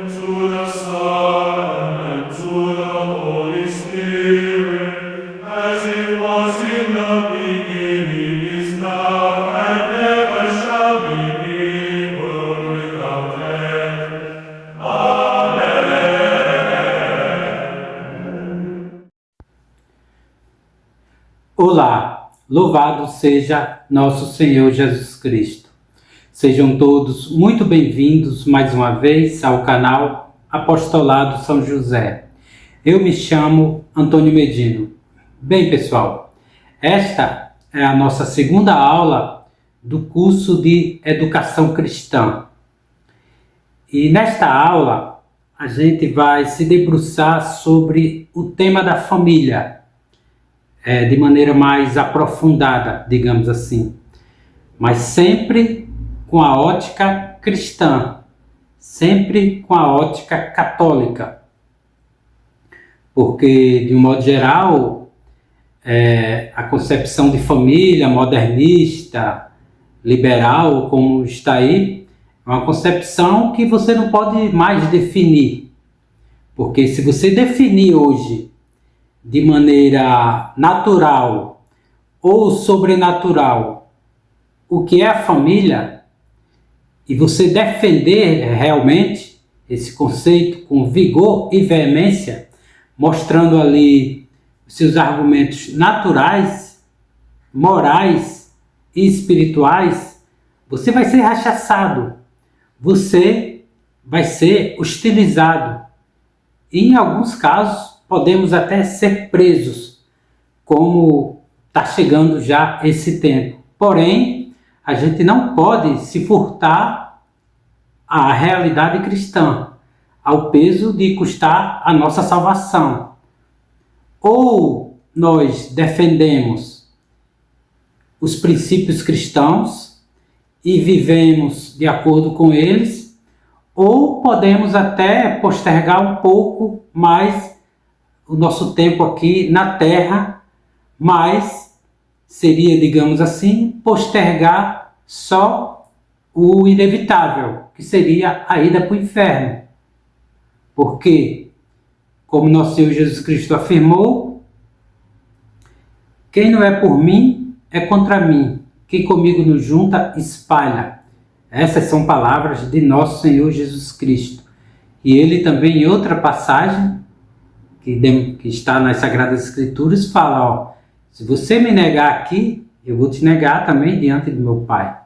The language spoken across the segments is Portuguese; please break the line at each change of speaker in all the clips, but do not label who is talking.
to the Son, and to the Holy Spirit, as it was in the beginning, is now, and ever shall be, world without end. Amen.
Olá, louvado seja nosso Senhor Jesus Cristo. Sejam todos muito bem-vindos mais uma vez ao canal Apostolado São José. Eu me chamo Antônio Medino. Bem, pessoal, esta é a nossa segunda aula do curso de Educação Cristã. E nesta aula a gente vai se debruçar sobre o tema da família, de maneira mais aprofundada, digamos assim, mas sempre com a ótica cristã, sempre com a ótica católica, porque, de um modo geral, a concepção de família modernista, liberal, como está aí, é uma concepção que você não pode mais definir, porque se você definir hoje de maneira natural ou sobrenatural o que é a família, e você defender realmente esse conceito com vigor e veemência, mostrando ali seus argumentos naturais, morais e espirituais, você vai ser rechaçado, você vai ser hostilizado e, em alguns casos, podemos até ser presos, como está chegando já esse tempo. Porém, a gente não pode se furtar à realidade cristã, ao peso de custar a nossa salvação. Ou nós defendemos os princípios cristãos e vivemos de acordo com eles, ou podemos até postergar um pouco mais o nosso tempo aqui na Terra, mas seria, digamos assim, postergar só o inevitável, que seria a ida para o inferno. Porque, como nosso Senhor Jesus Cristo afirmou, quem não é por mim, é contra mim. Quem comigo não junta, espalha. Essas são palavras de nosso Senhor Jesus Cristo. E ele também, em outra passagem, que está nas Sagradas Escrituras, fala, se você me negar aqui, eu vou te negar também diante do meu Pai.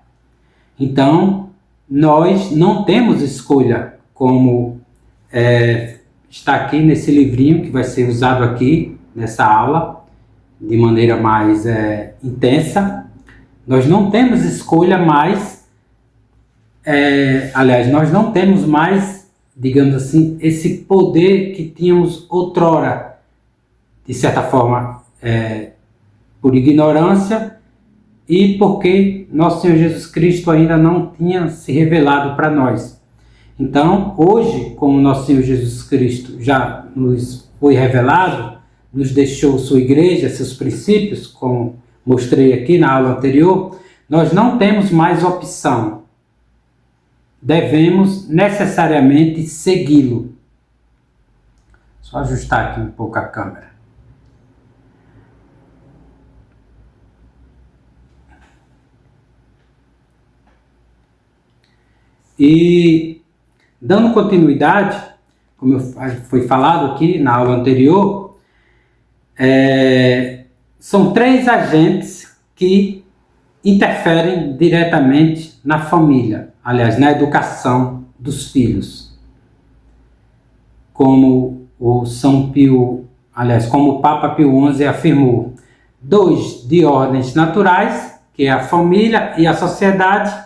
Então, nós não temos escolha, como está aqui nesse livrinho que vai ser usado aqui nessa aula, de maneira mais intensa. Nós não temos escolha mais, nós não temos mais, digamos assim, esse poder que tínhamos outrora, de certa forma, por ignorância e porque nosso Senhor Jesus Cristo ainda não tinha se revelado para nós. Então, hoje, como nosso Senhor Jesus Cristo já nos foi revelado, nos deixou sua igreja, seus princípios, como mostrei aqui na aula anterior, nós não temos mais opção. Devemos necessariamente segui-lo. Só ajustar aqui um pouco a câmera. E, dando continuidade, como foi falado aqui na aula anterior, são 3 agentes que interferem diretamente na família, aliás, na educação dos filhos. Como como o Papa Pio XI afirmou, 2 de ordens naturais, que é a família e a sociedade,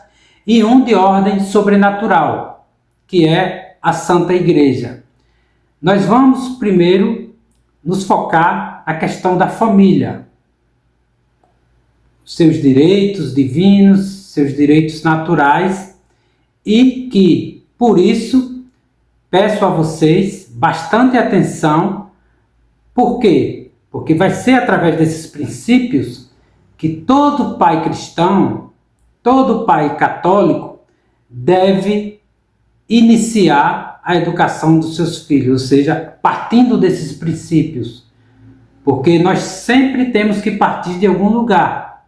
e 1 de ordem sobrenatural, que é a Santa Igreja. Nós vamos primeiro nos focar na questão da família, seus direitos divinos, seus direitos naturais, e que, por isso, peço a vocês bastante atenção. Por quê? Porque vai ser através desses princípios que todo pai cristão, todo pai católico deve iniciar a educação dos seus filhos, ou seja, partindo desses princípios, porque nós sempre temos que partir de algum lugar.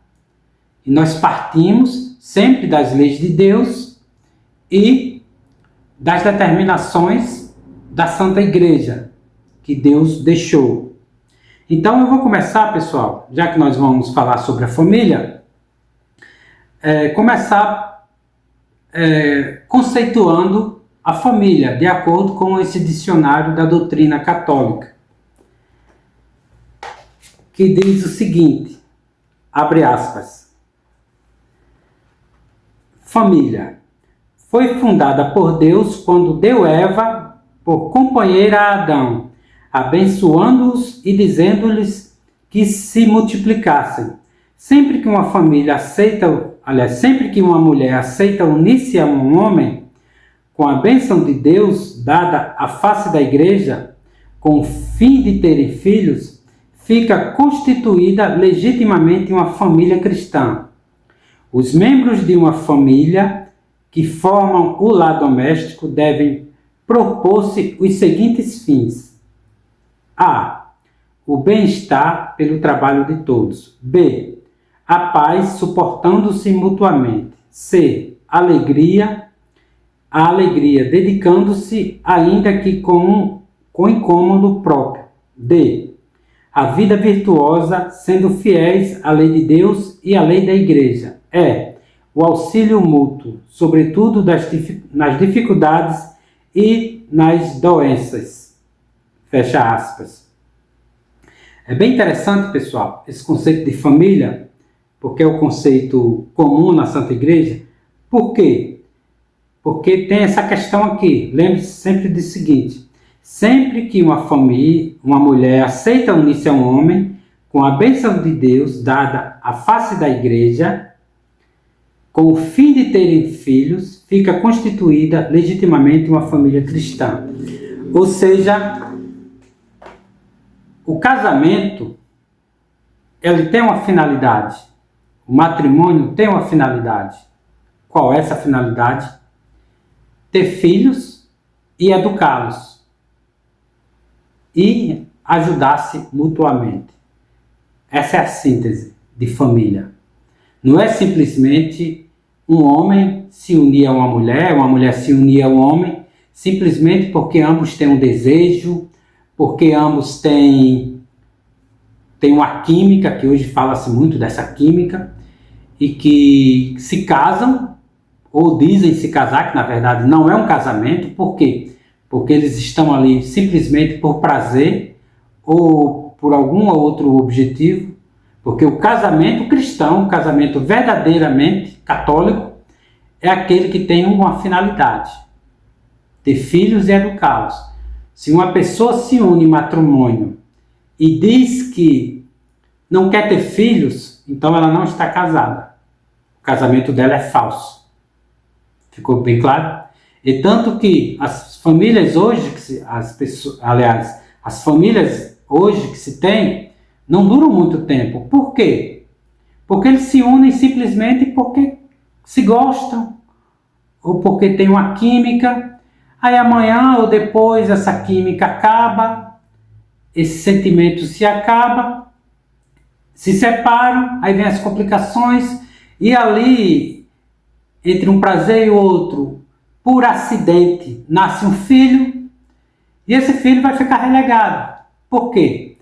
E nós partimos sempre das leis de Deus e das determinações da Santa Igreja que Deus deixou. Então eu vou começar, pessoal, já que nós vamos falar sobre a família, conceituando a família, de acordo com esse dicionário da doutrina católica, que diz o seguinte, abre aspas, família foi fundada por Deus quando deu Eva por companheira a Adão, abençoando-os e dizendo-lhes que se multiplicassem. Sempre que uma mulher aceita unir-se a um homem, com a bênção de Deus dada à face da igreja, com o fim de terem filhos, fica constituída legitimamente uma família cristã. Os membros de uma família que formam o lar doméstico devem propor-se os seguintes fins: a. O bem-estar pelo trabalho de todos. B. A paz suportando-se mutuamente. C. A alegria dedicando-se ainda que com incômodo próprio. D. A vida virtuosa sendo fiéis à lei de Deus e à lei da Igreja. E. O auxílio mútuo, sobretudo nas dificuldades e nas doenças. Fecha aspas. É bem interessante, pessoal, esse conceito de família, porque é o conceito comum na Santa Igreja. Por quê? Porque tem essa questão aqui. Lembre-se sempre do seguinte: sempre que uma mulher aceita unir-se a um homem, com a bênção de Deus dada à face da Igreja, com o fim de terem filhos, fica constituída legitimamente uma família cristã. Ou seja, o casamento, ele tem uma finalidade. O matrimônio tem uma finalidade. Qual é essa finalidade? Ter filhos e educá-los. E ajudar-se mutuamente. Essa é a síntese de família. Não é simplesmente um homem se unir a uma mulher se unir ao homem, simplesmente porque ambos têm um desejo, porque ambos têm uma química, que hoje fala-se muito dessa química, e que se casam, ou dizem se casar, que na verdade não é um casamento. Por quê? Porque eles estão ali simplesmente por prazer, ou por algum outro objetivo. Porque o casamento cristão, o casamento verdadeiramente católico, é aquele que tem uma finalidade: ter filhos e educá-los. Se uma pessoa se une em matrimônio e diz que não quer ter filhos, então ela não está casada. O casamento dela é falso. Ficou bem claro? E tanto que as famílias hoje, as famílias hoje que se tem, não duram muito tempo. Por quê? Porque eles se unem simplesmente porque se gostam, ou porque tem uma química. Aí amanhã ou depois essa química acaba, esse sentimento se acaba, se separam, aí vem as complicações, e ali, entre um prazer e outro, por acidente, nasce um filho, e esse filho vai ficar relegado. Por quê?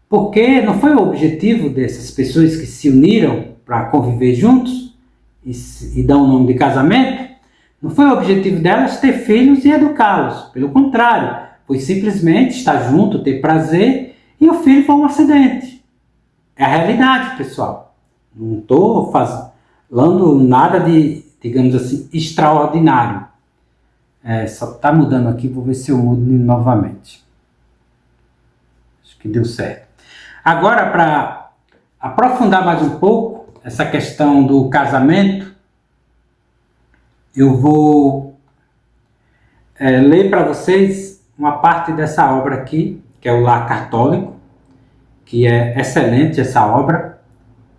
Porque não foi o objetivo dessas pessoas que se uniram para conviver juntos e dão o nome de casamento, não foi o objetivo delas ter filhos e educá-los. Pelo contrário, foi simplesmente estar junto, ter prazer, e o filho foi um acidente. É a realidade, pessoal. Não estou falando nada de, digamos assim, extraordinário. Só está mudando aqui, vou ver se eu mudo novamente. Acho que deu certo. Agora, para aprofundar mais um pouco essa questão do casamento, eu vou ler para vocês uma parte dessa obra aqui, que é o Lar Católico, que é excelente essa obra,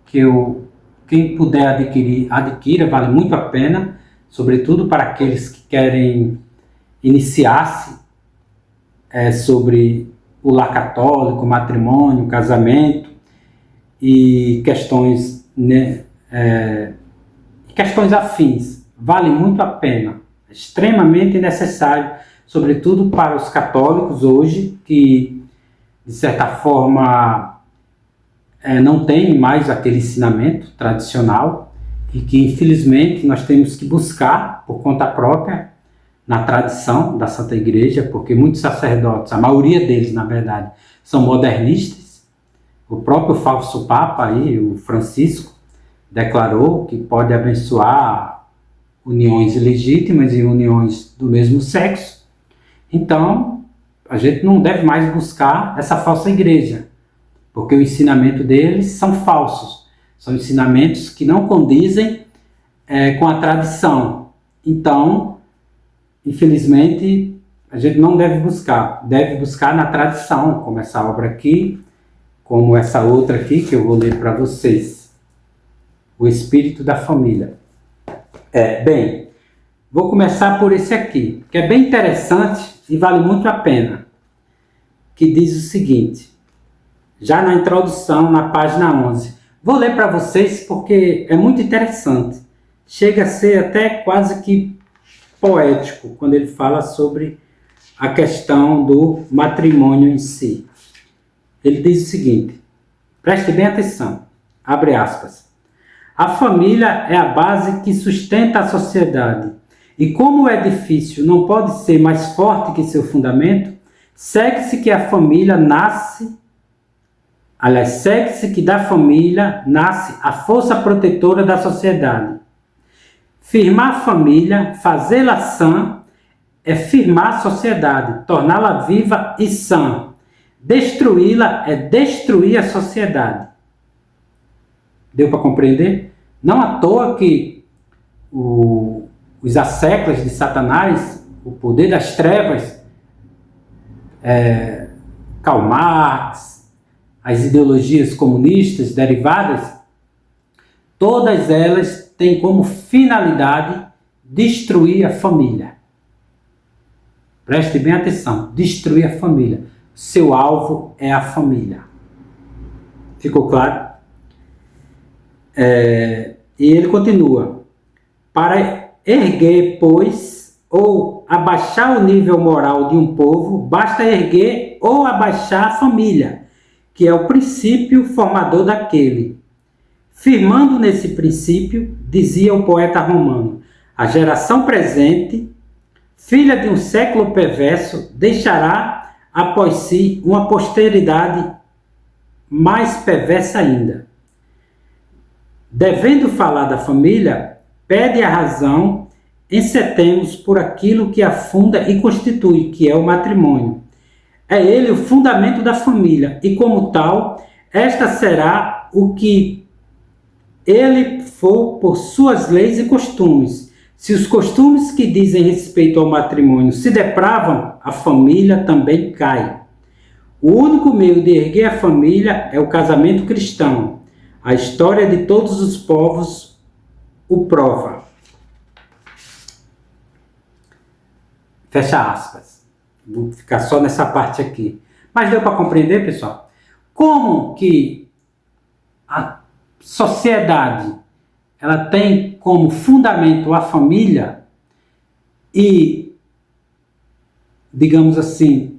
que quem puder adquira, vale muito a pena, sobretudo para aqueles que querem iniciar-se sobre o lar católico, matrimônio, casamento e questões, né, questões afins. Vale muito a pena, é extremamente necessário, sobretudo para os católicos hoje, que de certa forma não tem mais aquele ensinamento tradicional e que infelizmente nós temos que buscar por conta própria na tradição da Santa Igreja, porque muitos sacerdotes, a maioria deles na verdade, são modernistas. O próprio falso Papa aí, o Francisco, declarou que pode abençoar uniões ilegítimas e uniões do mesmo sexo. Então, a gente não deve mais buscar essa falsa igreja, porque o ensinamento deles são falsos, são ensinamentos que não condizem com a tradição. Então, infelizmente, a gente não deve buscar na tradição, como essa obra aqui, como essa outra aqui, que eu vou ler para vocês. O Espírito da Família. Bem, vou começar por esse aqui, que é bem interessante e vale muito a pena, que diz o seguinte, já na introdução, na página 11. Vou ler para vocês porque é muito interessante. Chega a ser até quase que poético quando ele fala sobre a questão do matrimônio em si. Ele diz o seguinte, preste bem atenção, abre aspas. A família é a base que sustenta a sociedade e como o edifício não pode ser mais forte que seu fundamento, segue-se que da família nasce a força protetora da sociedade. Firmar a família, fazê-la sã, é firmar a sociedade, torná-la viva e sã. Destruí-la é destruir a sociedade. Deu para compreender? Não à toa que os asseclas de Satanás, o poder das trevas, Karl Marx, as ideologias comunistas derivadas, todas elas têm como finalidade destruir a família. Preste bem atenção, destruir a família. Seu alvo é a família. Ficou claro? E ele continua. Para erguer, pois, ou abaixar o nível moral de um povo, basta erguer ou abaixar a família, que é o princípio formador daquele. Firmando nesse princípio, dizia o poeta romano, a geração presente, filha de um século perverso, deixará após si uma posteridade mais perversa ainda. Devendo falar da família, pede a razão, encetemos por aquilo que a funda e constitui, que é o matrimônio. É ele o fundamento da família, e como tal, esta será o que ele for por suas leis e costumes. Se os costumes que dizem respeito ao matrimônio se depravam, a família também cai. O único meio de erguer a família é o casamento cristão. A história de todos os povos o prova. Fecha aspas. Vou ficar só nessa parte aqui. Mas deu para compreender, pessoal? Como que a sociedade ela tem como fundamento a família e, digamos assim,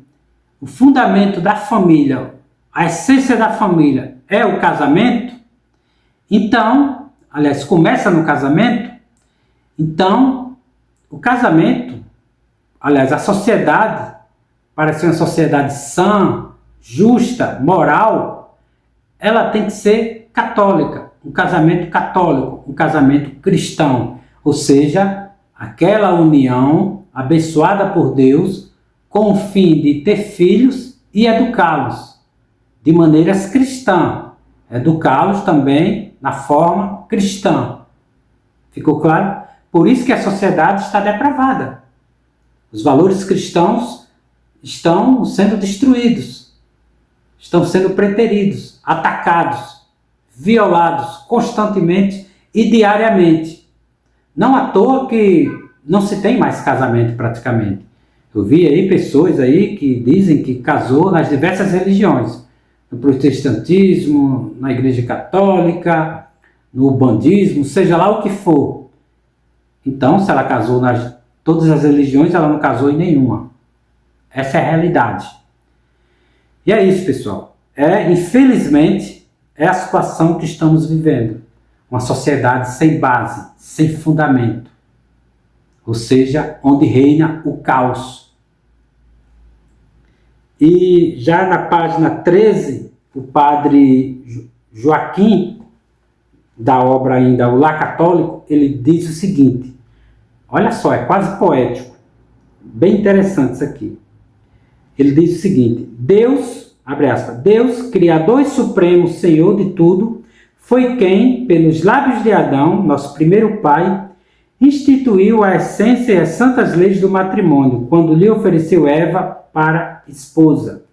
o fundamento da família, a essência da família é o casamento, então, aliás, começa no casamento, então, o casamento, aliás, a sociedade, para ser uma sociedade sã, justa, moral, ela tem que ser católica, um casamento católico, um casamento cristão, ou seja, aquela união abençoada por Deus com o fim de ter filhos e educá-los de maneiras cristãs, educá-los também na forma cristã. Ficou claro? Por isso que a sociedade está depravada. Os valores cristãos estão sendo destruídos, estão sendo preteridos, atacados, violados constantemente e diariamente. Não à toa que não se tem mais casamento praticamente. Eu vi aí pessoas aí que dizem que casou nas diversas religiões, no protestantismo, na igreja católica, no bandismo, seja lá o que for. Então, se ela casou nas todas as religiões, ela não casou em nenhuma. Essa é a realidade. E é isso, pessoal. Infelizmente, é a situação que estamos vivendo. Uma sociedade sem base, sem fundamento. Ou seja, onde reina o caos. E já na página 13, o padre Joaquim, da obra ainda O Lar Católico, ele diz o seguinte, olha só, é quase poético, bem interessante isso aqui. Ele diz o seguinte, Deus, abre aspas, Deus, Criador e Supremo Senhor de tudo, foi quem, pelos lábios de Adão, nosso primeiro pai, instituiu a essência e as santas leis do matrimônio, quando lhe ofereceu Eva para esposa.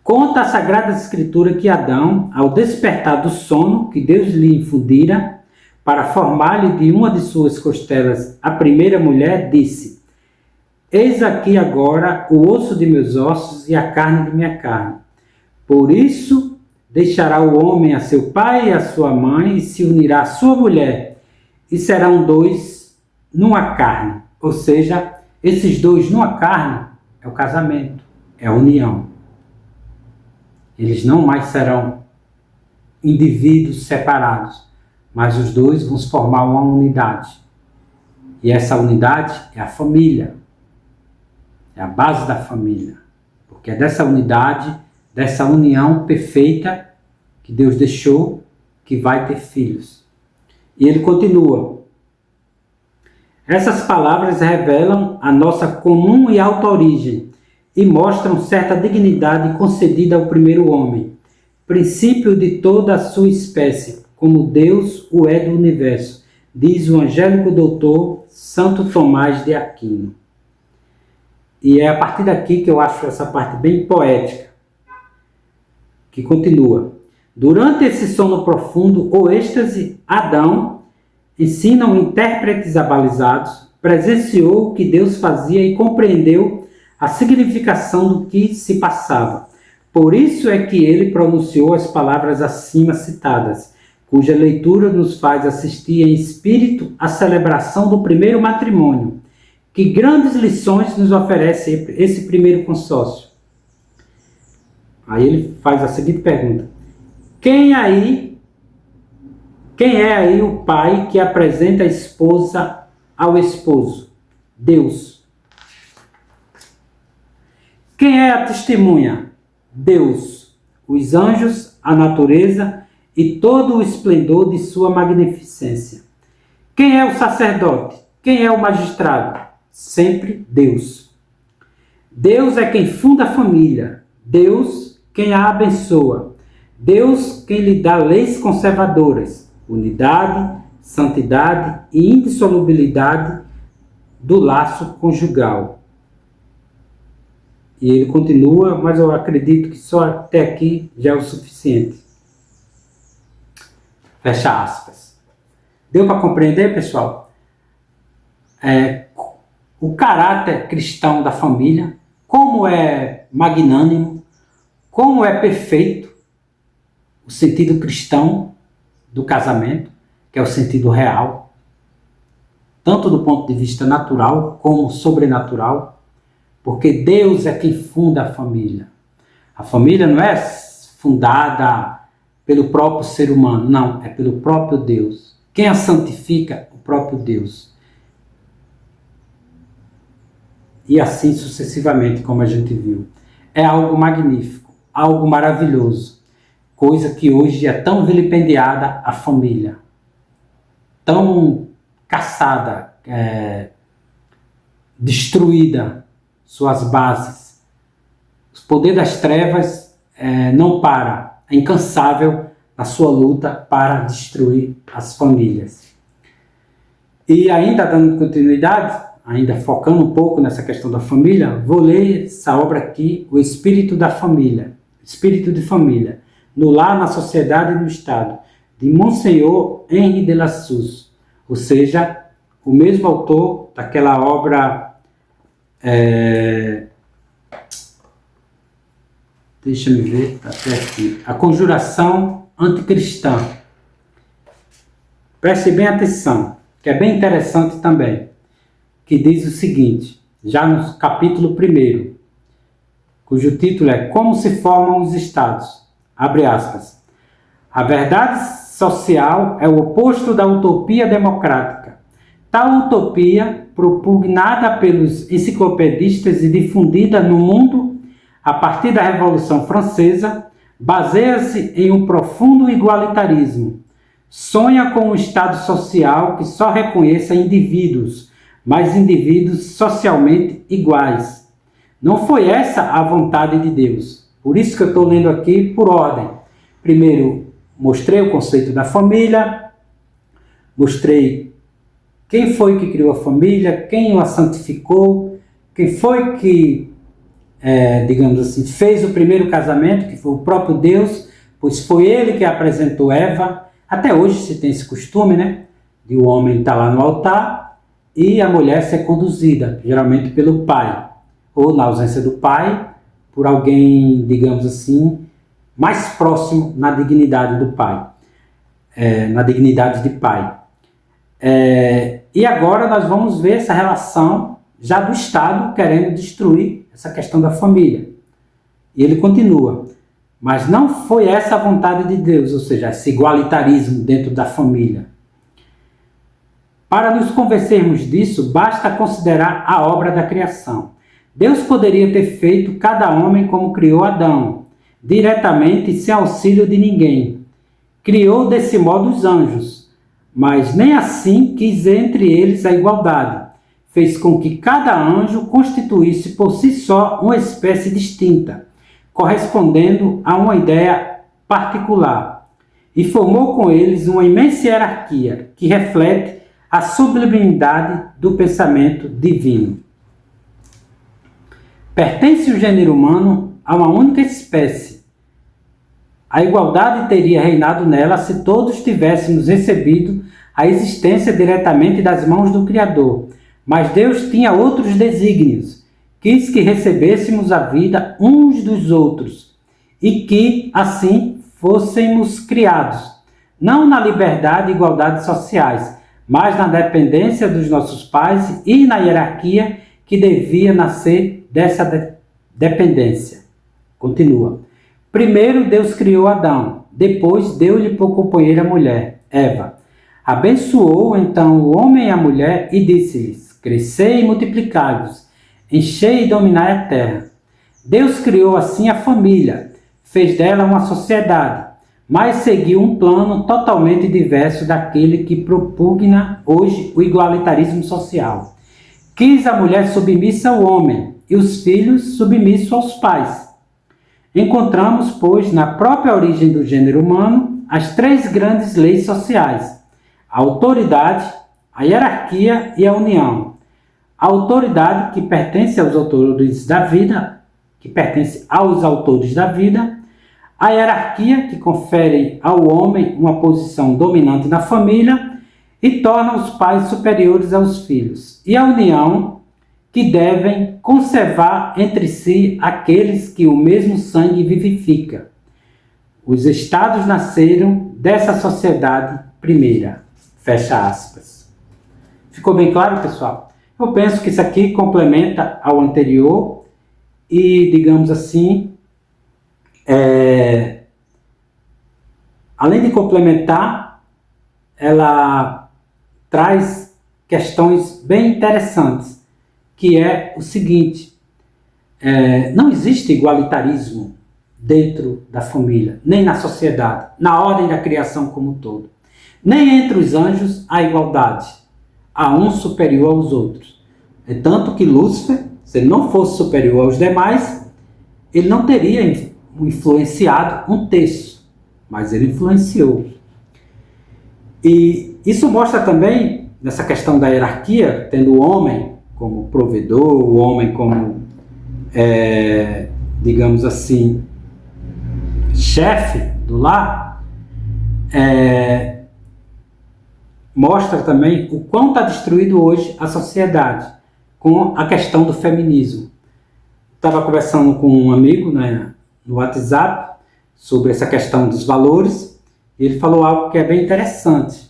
Conta a Sagrada Escritura que Adão, ao despertar do sono que Deus lhe infundira, para formar-lhe de uma de suas costelas a primeira mulher, disse, eis aqui agora o osso de meus ossos e a carne de minha carne. Por isso deixará o homem a seu pai e a sua mãe e se unirá à sua mulher, e serão dois numa carne. Ou seja, esses dois numa carne é o casamento, é a união. Eles não mais serão indivíduos separados, mas os dois vão formar uma unidade. E essa unidade é a família. É a base da família. Porque é dessa unidade, dessa união perfeita que Deus deixou, que vai ter filhos. E ele continua. Essas palavras revelam a nossa comum e alta origem e mostram certa dignidade concedida ao primeiro homem, princípio de toda a sua espécie, como Deus o é do universo, diz o angélico doutor Santo Tomás de Aquino. E é a partir daqui que eu acho essa parte bem poética, que continua. Durante esse sono profundo ou êxtase, Adão, ensinam intérpretes abalizados, presenciou o que Deus fazia e compreendeu a significação do que se passava. Por isso é que ele pronunciou as palavras acima citadas, cuja leitura nos faz assistir em espírito à celebração do primeiro matrimônio. Que grandes lições nos oferece esse primeiro consórcio? Aí ele faz a seguinte pergunta. Quem é aí o pai que apresenta a esposa ao esposo? Deus. Quem é a testemunha? Deus. Os anjos, a natureza e todo o esplendor de sua magnificência. Quem é o sacerdote? Quem é o magistrado? Sempre Deus. Deus é quem funda a família. Deus quem a abençoa. Deus quem lhe dá leis conservadoras, unidade, santidade e indissolubilidade do laço conjugal. E ele continua, mas eu acredito que só até aqui já é o suficiente. Fecha aspas. Deu para compreender, pessoal? O caráter cristão da família, como é magnânimo, como é perfeito o sentido cristão do casamento, que é o sentido real, tanto do ponto de vista natural como sobrenatural, porque Deus é quem funda a família. A família não é fundada pelo próprio ser humano, não, é pelo próprio Deus. Quem a santifica? O próprio Deus. E assim sucessivamente, como a gente viu. É algo magnífico, algo maravilhoso. Coisa que hoje é tão vilipendiada a família. Tão caçada, destruída suas bases. O poder das trevas não para, é incansável na sua luta para destruir as famílias. E ainda dando continuidade, ainda focando um pouco nessa questão da família, vou ler essa obra aqui, O Espírito da Família, Espírito de Família, no Lar, na Sociedade e no Estado, de Monsenhor Henri de Lassus, ou seja, o mesmo autor daquela obra Deixa eu ver, tá até aqui. A conjuração anticristã. Preste bem atenção, que é bem interessante também, que diz o seguinte, já no capítulo 1, cujo título é Como se formam os Estados. Abre aspas. A verdade social é o oposto da utopia democrática. Tal utopia, propugnada pelos enciclopedistas e difundida no mundo a partir da Revolução Francesa, baseia-se em um profundo igualitarismo. Sonha com um Estado social que só reconheça indivíduos, mas indivíduos socialmente iguais. Não foi essa a vontade de Deus. Por isso que eu estou lendo aqui por ordem. Primeiro, mostrei o conceito da família, mostrei quem foi que criou a família, quem a santificou, quem foi que, digamos assim, fez o primeiro casamento, que foi o próprio Deus, pois foi ele que apresentou Eva. Até hoje se tem esse costume, né? De o homem estar lá no altar e a mulher ser conduzida, geralmente pelo pai, ou na ausência do pai, por alguém, digamos assim, mais próximo na dignidade do pai, na dignidade de pai. E agora nós vamos ver essa relação já do Estado querendo destruir essa questão da família. E ele continua. Mas não foi essa a vontade de Deus, ou seja, esse igualitarismo dentro da família. Para nos convencermos disso, basta considerar a obra da criação. Deus poderia ter feito cada homem como criou Adão, diretamente sem auxílio de ninguém. Criou desse modo os anjos, mas nem assim quis entre eles a igualdade. Fez com que cada anjo constituísse por si só uma espécie distinta, correspondendo a uma ideia particular, e formou com eles uma imensa hierarquia que reflete a sublimidade do pensamento divino. Pertence o gênero humano a uma única espécie. A igualdade teria reinado nela se todos tivéssemos recebido a existência diretamente das mãos do Criador, mas Deus tinha outros desígnios. Quis que recebêssemos a vida uns dos outros e que, assim, fôssemos criados, não na liberdade e igualdade sociais, mas na dependência dos nossos pais e na hierarquia que devia nascer dessa dependência. Continua. Primeiro Deus criou Adão, depois deu-lhe por companheira a mulher, Eva. Abençoou então o homem e a mulher e disse-lhes, crescei e multiplicai-vos, enchei e dominai a terra. Deus criou assim a família, fez dela uma sociedade, mas seguiu um plano totalmente diverso daquele que propugna hoje o igualitarismo social. Quis a mulher submissa ao homem e os filhos submissos aos pais. Encontramos, pois, na própria origem do gênero humano, as três grandes leis sociais: a autoridade, a hierarquia e a união. A autoridade que pertence aos autores da vida, a hierarquia que confere ao homem uma posição dominante na família e torna os pais superiores aos filhos, e a união que devem conservar entre si aqueles que o mesmo sangue vivifica. Os estados nasceram dessa sociedade primeira. Fecha aspas. Ficou bem claro, pessoal? Eu penso que isso aqui complementa ao anterior e, digamos assim, além de complementar, ela traz questões bem interessantes, que é o seguinte: não existe igualitarismo dentro da família, nem na sociedade, na ordem da criação como um todo. Nem entre os anjos há igualdade, há um superior aos outros. É tanto que Lúcifer, se ele não fosse superior aos demais, ele não teria influenciado um terço, mas ele influenciou. E isso mostra também, nessa questão da hierarquia, tendo o homem como provedor, o homem como, digamos assim, chefe do lar, mostra também o quão está destruído hoje a sociedade. com a questão do feminismo. Estava conversando com um amigo, né, no WhatsApp sobre essa questão dos valores, e ele falou algo que é bem interessante,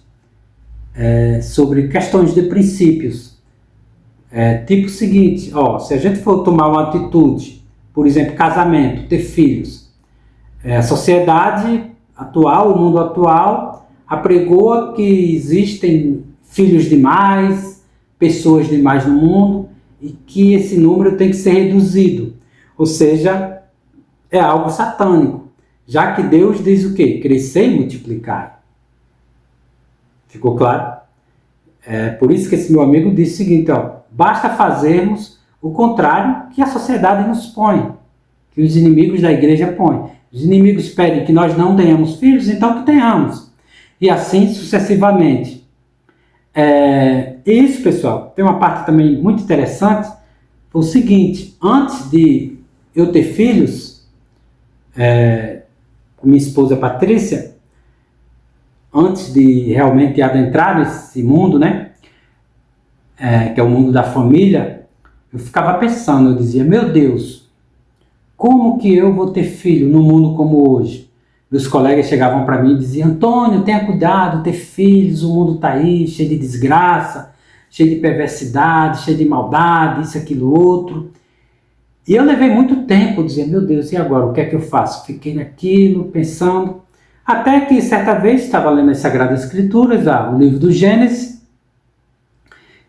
sobre questões de princípios. Tipo o seguinte, se a gente for tomar uma atitude, por exemplo, casamento, ter filhos, a sociedade atual, o mundo atual, apregoa que existem filhos demais, pessoas demais no mundo, e que esse número tem que ser reduzido. Ou seja, é algo satânico, já que Deus diz o quê? Crescer e multiplicar. Ficou claro? Por isso que esse meu amigo disse o seguinte, basta fazermos o contrário que a sociedade nos põe, que os inimigos da igreja põem. Os inimigos pedem que nós não tenhamos filhos, então que tenhamos. E assim sucessivamente. Isso, pessoal, tem uma parte também muito interessante, foi o seguinte, antes de eu ter filhos, com minha esposa Patrícia, antes de realmente adentrar nesse mundo, né, que é o mundo da família, eu ficava pensando, eu dizia, meu Deus, como que eu vou ter filho num mundo como hoje? Meus colegas chegavam para mim e diziam, Antônio, tenha cuidado, ter filhos, o mundo está aí, cheio de desgraça, cheio de perversidade, cheio de maldade, isso, aquilo, outro. E eu levei muito tempo, dizia, meu Deus, e agora, o que é que eu faço? Fiquei naquilo, pensando, até que certa vez estava lendo as Sagradas Escrituras, o livro do Gênesis,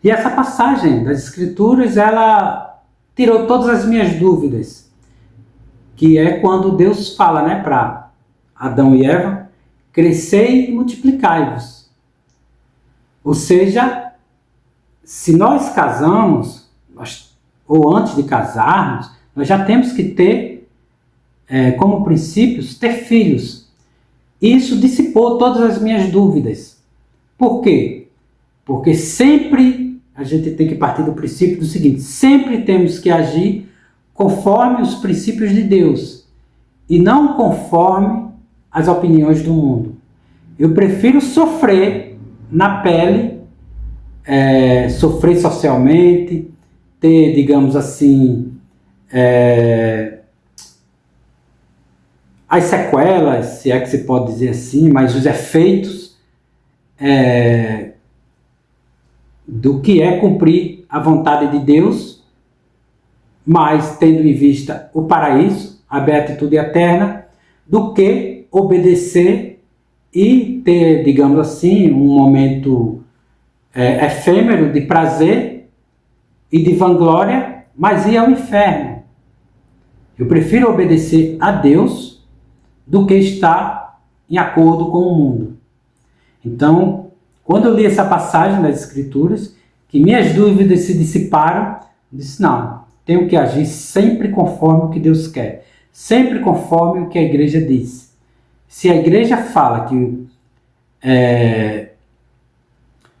e essa passagem das Escrituras, ela tirou todas as minhas dúvidas, que é quando Deus fala, né, para Adão e Eva, crescei e multiplicai-vos. Ou seja, se nós casamos, ou antes de casarmos, nós já temos que ter, como princípios, ter filhos. Isso dissipou todas as minhas dúvidas. Por quê? Porque sempre a gente tem que partir do princípio do seguinte, sempre temos que agir conforme os princípios de Deus e não conforme as opiniões do mundo. Eu prefiro sofrer na pele, sofrer socialmente, ter, digamos assim, as sequelas, se é que se pode dizer assim, mas os efeitos do que é cumprir a vontade de Deus, mas tendo em vista o paraíso, a beatitude eterna, do que obedecer e ter, digamos assim, um momento efêmero de prazer e de vanglória, mas ir ao inferno. Eu prefiro obedecer a Deus do que estar em acordo com o mundo. Então, quando eu li essa passagem das Escrituras, que minhas dúvidas se dissiparam, eu disse, não, tenho que agir sempre conforme o que Deus quer, sempre conforme o que a igreja diz. Se a igreja fala que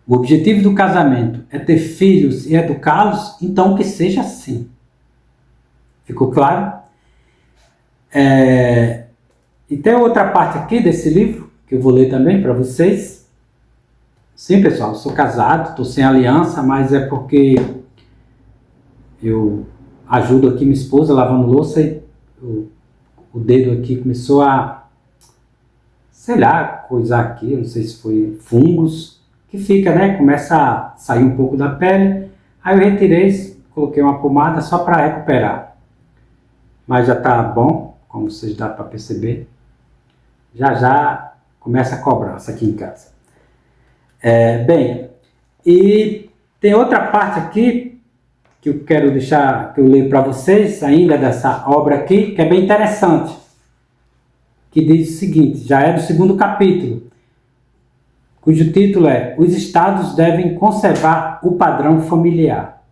o objetivo do casamento é ter filhos e educá-los, então que seja assim. Ficou claro? E tem outra parte aqui desse livro, que eu vou ler também para vocês. Sim, pessoal, eu sou casado, estou sem aliança, mas é porque eu ajudo aqui minha esposa lavando louça e o dedo aqui começou a, sei lá, coisar aqui, eu não sei se foi fungos, que fica, né? Começa a sair um pouco da pele. Aí eu retirei, coloquei uma pomada só para recuperar. Mas já está bom, como vocês dá para perceber. Já começa a cobrança aqui em casa. Bem, e tem outra parte aqui que eu quero deixar, que eu leio para vocês, ainda dessa obra aqui, que é bem interessante, que diz o seguinte, já é do 2º capítulo, cujo título é Os Estados devem conservar o padrão familiar.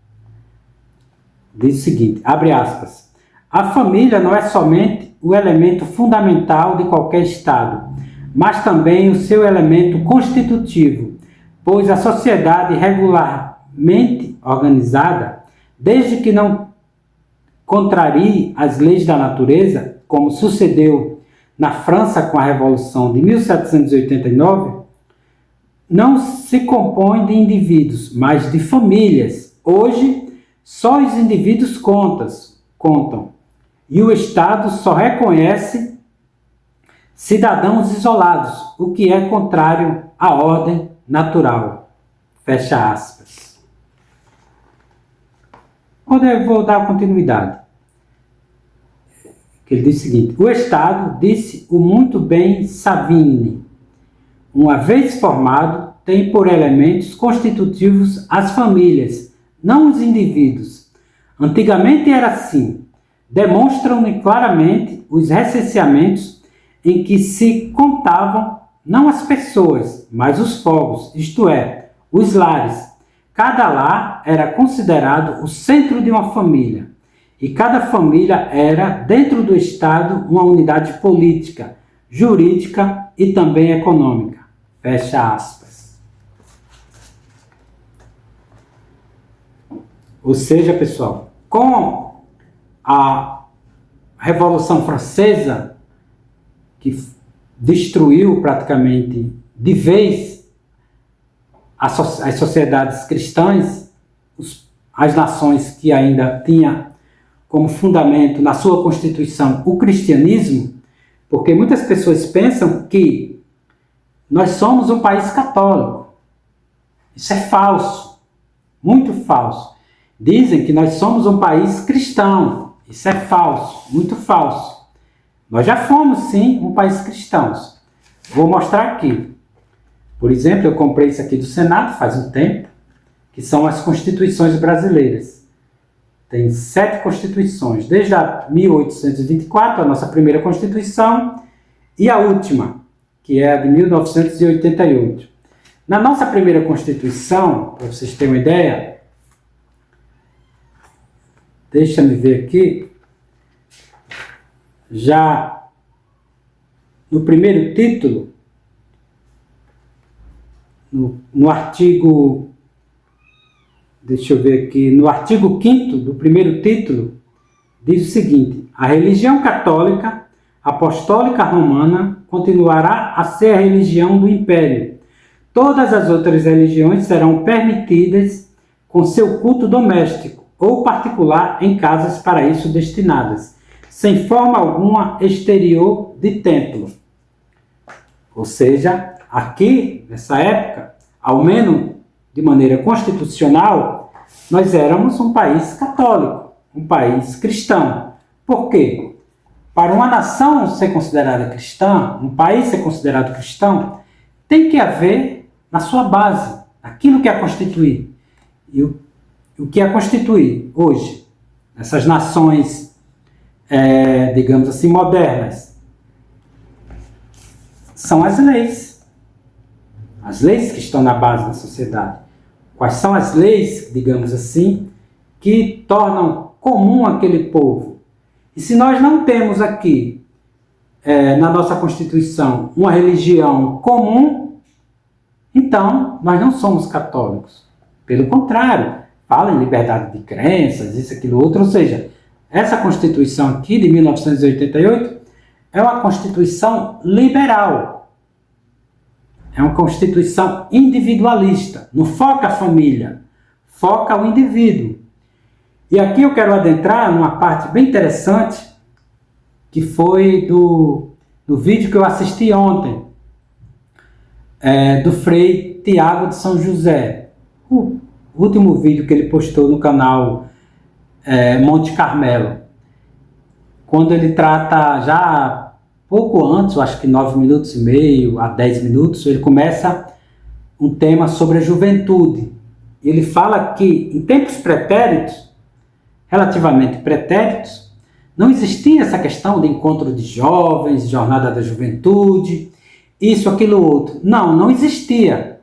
Diz o seguinte, abre aspas, a família não é somente o elemento fundamental de qualquer Estado, mas também o seu elemento constitutivo, pois a sociedade regularmente organizada, desde que não contrarie as leis da natureza, como sucedeu na França com a Revolução de 1789, não se compõe de indivíduos, mas de famílias. Hoje, Só os indivíduos contam, e o Estado só reconhece cidadãos isolados, o que é contrário à ordem natural. Fecha aspas. Vou dar continuidade. Ele diz o seguinte: o Estado, disse o muito bem Savigny, uma vez formado, tem por elementos constitutivos as famílias, não os indivíduos. Antigamente era assim. Demonstram-me claramente os recenseamentos em que se contavam não as pessoas, mas os fogos, isto é, os lares. Cada lar era considerado o centro de uma família, e cada família era, dentro do Estado, uma unidade política, jurídica e também econômica. Fecha aspas. Ou seja, pessoal, com a Revolução Francesa, que destruiu praticamente de vez as sociedades cristãs, as nações que ainda tinham como fundamento na sua Constituição o cristianismo, porque muitas pessoas pensam que nós somos um país católico. Isso é falso, muito falso. Dizem que nós somos um país cristão. Isso é falso, muito falso. Nós já fomos, sim, um país cristão. Vou mostrar aqui. Por exemplo, eu comprei isso aqui do Senado faz um tempo, que são as constituições brasileiras. Tem 7 constituições, desde a 1824, a nossa primeira Constituição, e a última, que é a de 1988. Na nossa primeira Constituição, para vocês terem uma ideia, deixa-me ver aqui, já no primeiro título, no artigo, deixa eu ver aqui, no artigo 5º do primeiro título, diz o seguinte: a religião católica apostólica romana continuará a ser a religião do Império. Todas as outras religiões serão permitidas com seu culto doméstico ou particular em casas para isso destinadas, sem forma alguma exterior de templo. Ou seja, aqui, nessa época, ao menos de maneira constitucional, nós éramos um país católico, um país cristão. Por quê? Para uma nação ser considerada cristã, um país ser considerado cristão, tem que haver na sua base aquilo que a constitui. E o que a constitui hoje, essas nações, digamos assim, modernas, são as leis. As leis que estão na base da sociedade. Quais são as leis, digamos assim, que tornam comum aquele povo? E se nós não temos aqui, na nossa Constituição, uma religião comum, então nós não somos católicos. Pelo contrário, fala em liberdade de crenças, isso, aquilo, outro. Ou seja, essa Constituição aqui, de 1988, é uma Constituição liberal. É uma Constituição individualista. Não foca a família, foca o indivíduo. E aqui eu quero adentrar numa parte bem interessante, que foi do vídeo que eu assisti ontem, do Frei Tiago de São José. O último vídeo que ele postou no canal Monte Carmelo. Quando ele trata já pouco antes, eu acho que 9 minutos e meio a 10 minutos, ele começa um tema sobre a juventude. Ele fala que em tempos pretéritos, relativamente pretéritos, não existia essa questão de encontro de jovens, jornada da juventude, isso, aquilo, outro. Não existia.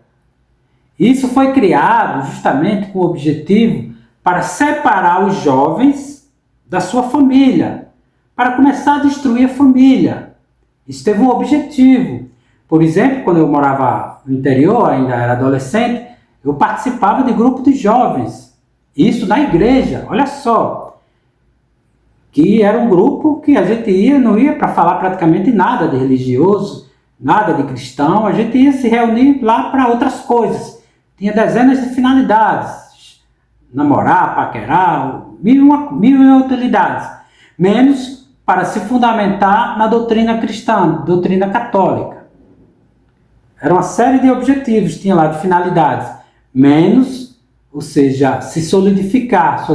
Isso foi criado justamente com o objetivo para separar os jovens da sua família, para começar a destruir a família. Isso teve um objetivo. Por exemplo, quando eu morava no interior, ainda era adolescente, eu participava de grupo de jovens. Isso na igreja, olha só. Que era um grupo que a gente não ia para falar praticamente nada de religioso, nada de cristão, a gente ia se reunir lá para outras coisas. Tinha dezenas de finalidades. namorar, paquerar, mil e uma utilidades, menos para se fundamentar na doutrina cristã, doutrina católica. Era uma série de objetivos, tinha lá de finalidades, menos, ou seja, se solidificar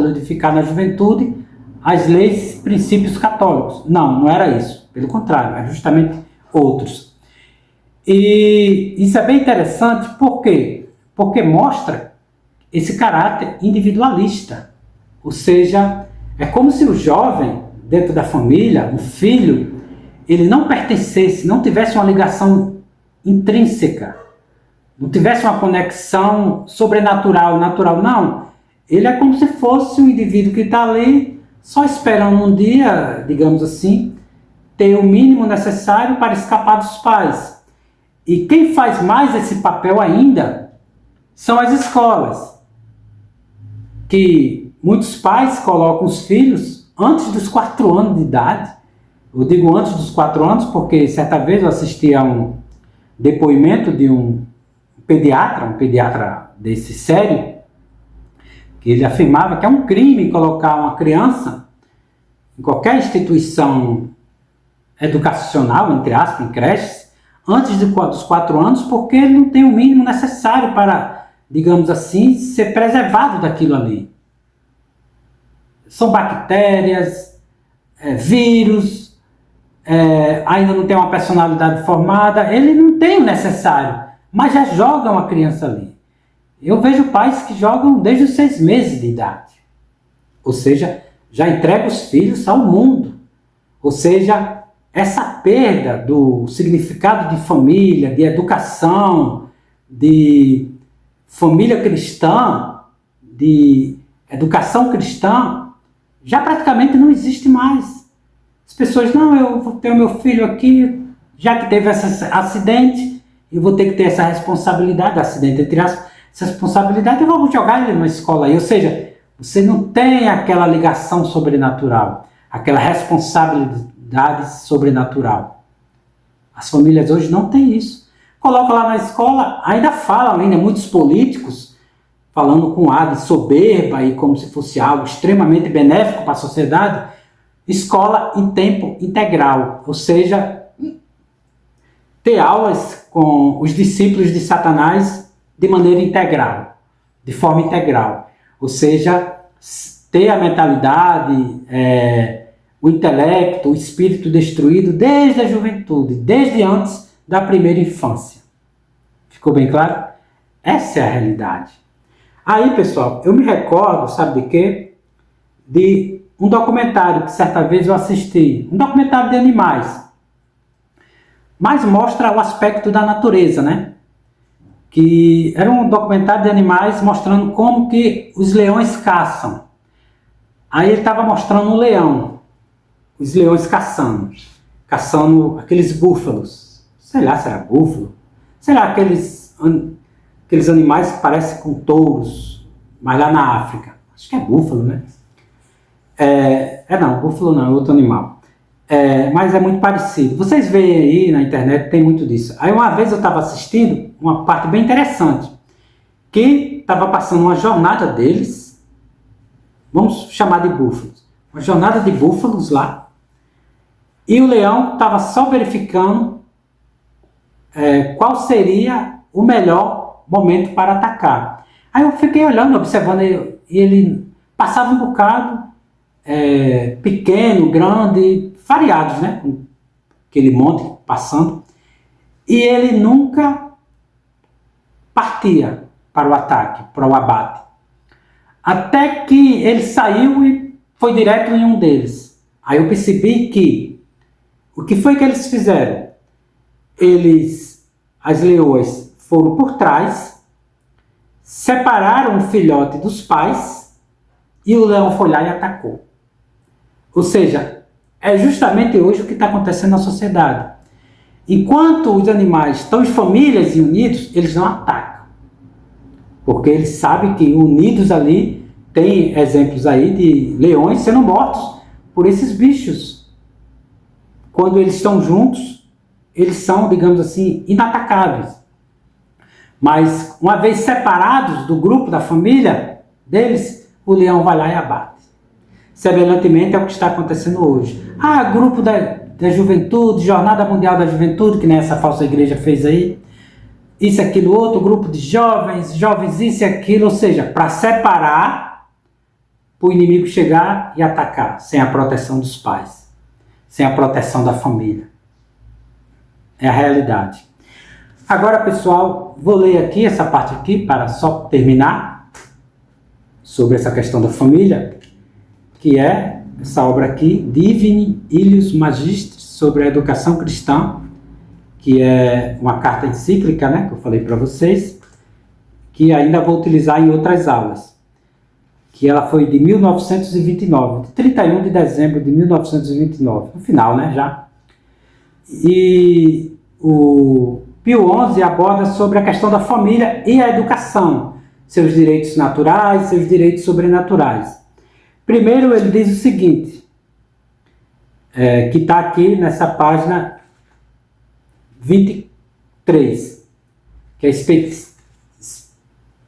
na juventude as leis e princípios católicos. Não era isso, pelo contrário, eram justamente outros. E isso é bem interessante, por quê? Porque mostra esse caráter individualista, ou seja, é como se o jovem dentro da família, um filho, ele não pertencesse, não tivesse uma ligação intrínseca, não tivesse uma conexão sobrenatural, natural, não. Ele é como se fosse um indivíduo que está ali só esperando um dia, digamos assim, ter o mínimo necessário para escapar dos pais. E quem faz mais esse papel ainda são as escolas, que muitos pais colocam os filhos antes dos 4 anos de idade. Eu digo antes dos 4 anos porque certa vez eu assisti a um depoimento de um pediatra desse sério, que ele afirmava que é um crime colocar uma criança em qualquer instituição educacional, entre aspas, em creches, antes dos 4 anos, porque ele não tem o mínimo necessário para, digamos assim, ser preservado daquilo ali. São bactérias, vírus, ainda não tem uma personalidade formada, ele não tem o necessário, mas já jogam a criança ali. Eu vejo pais que jogam desde os 6 meses de idade, ou seja, já entregam os filhos ao mundo, ou seja, essa perda do significado de família, de educação, de família cristã, de educação cristã, já praticamente não existe mais. As pessoas, não, eu vou ter o meu filho aqui, já que teve esse acidente, eu vou ter que ter essa responsabilidade, acidente entre aspas, essa responsabilidade, eu vou jogar ele na escola aí. Ou seja, você não tem aquela ligação sobrenatural, aquela responsabilidade sobrenatural. As famílias hoje não têm isso. Coloca lá na escola, ainda falam, muitos políticos, falando com ar de soberba e como se fosse algo extremamente benéfico para a sociedade, escola em tempo integral, ou seja, ter aulas com os discípulos de Satanás de maneira integral, de forma integral, ou seja, ter a mentalidade, o intelecto, o espírito destruído desde a juventude, desde antes da primeira infância. Ficou bem claro? Essa é a realidade. Aí, pessoal, eu me recordo, sabe de quê? De um documentário que certa vez eu assisti, um documentário de animais, mas mostra o aspecto da natureza, né? Que era um documentário de animais mostrando como que os leões caçam. Aí ele estava mostrando um leão, os leões caçando aqueles búfalos, sei lá se era búfalo, sei lá, aqueles animais que parecem com touros, mas lá na África, acho que é búfalo, né? Não, búfalo não, é outro animal. Mas é muito parecido. Vocês veem aí na internet, tem muito disso. Aí uma vez eu estava assistindo uma parte bem interessante, que estava passando uma jornada deles, vamos chamar de búfalos, uma jornada de búfalos lá, e o leão estava só verificando qual seria o melhor momento para atacar. Aí eu fiquei olhando, observando, e ele passava um bocado, pequeno, grande, variados, né? Aquele monte passando. E ele nunca partia para o ataque, para o abate. Até que ele saiu e foi direto em um deles. Aí eu percebi que o que foi que eles fizeram? As leoas foram por trás, separaram o filhote dos pais e o leão foi lá e atacou. Ou seja, é justamente hoje o que está acontecendo na sociedade. Enquanto os animais estão em famílias e unidos, eles não atacam. Porque eles sabem que unidos ali, tem exemplos aí de leões sendo mortos por esses bichos. Quando eles estão juntos, eles são, digamos assim, inatacáveis. Mas uma vez separados do grupo, da família deles, o leão vai lá e abate. Semelhantemente é o que está acontecendo hoje. Grupo da juventude, Jornada Mundial da Juventude, que nem essa falsa igreja fez aí, isso, aquilo, outro, grupo de jovens isso e aquilo, ou seja, para separar, para o inimigo chegar e atacar, sem a proteção dos pais, sem a proteção da família. É a realidade. Agora, pessoal, vou ler aqui essa parte aqui, para só terminar, sobre essa questão da família, que é essa obra aqui, Divini Illius Magistris, sobre a educação cristã, que é uma carta encíclica, né, que eu falei para vocês, que ainda vou utilizar em outras aulas, que ela foi de 1929, de 31 de dezembro de 1929, no final, né, já. E o Pio XI aborda sobre a questão da família e a educação, seus direitos naturais, seus direitos sobrenaturais. Primeiro ele diz o seguinte, que está aqui nessa página 23, que é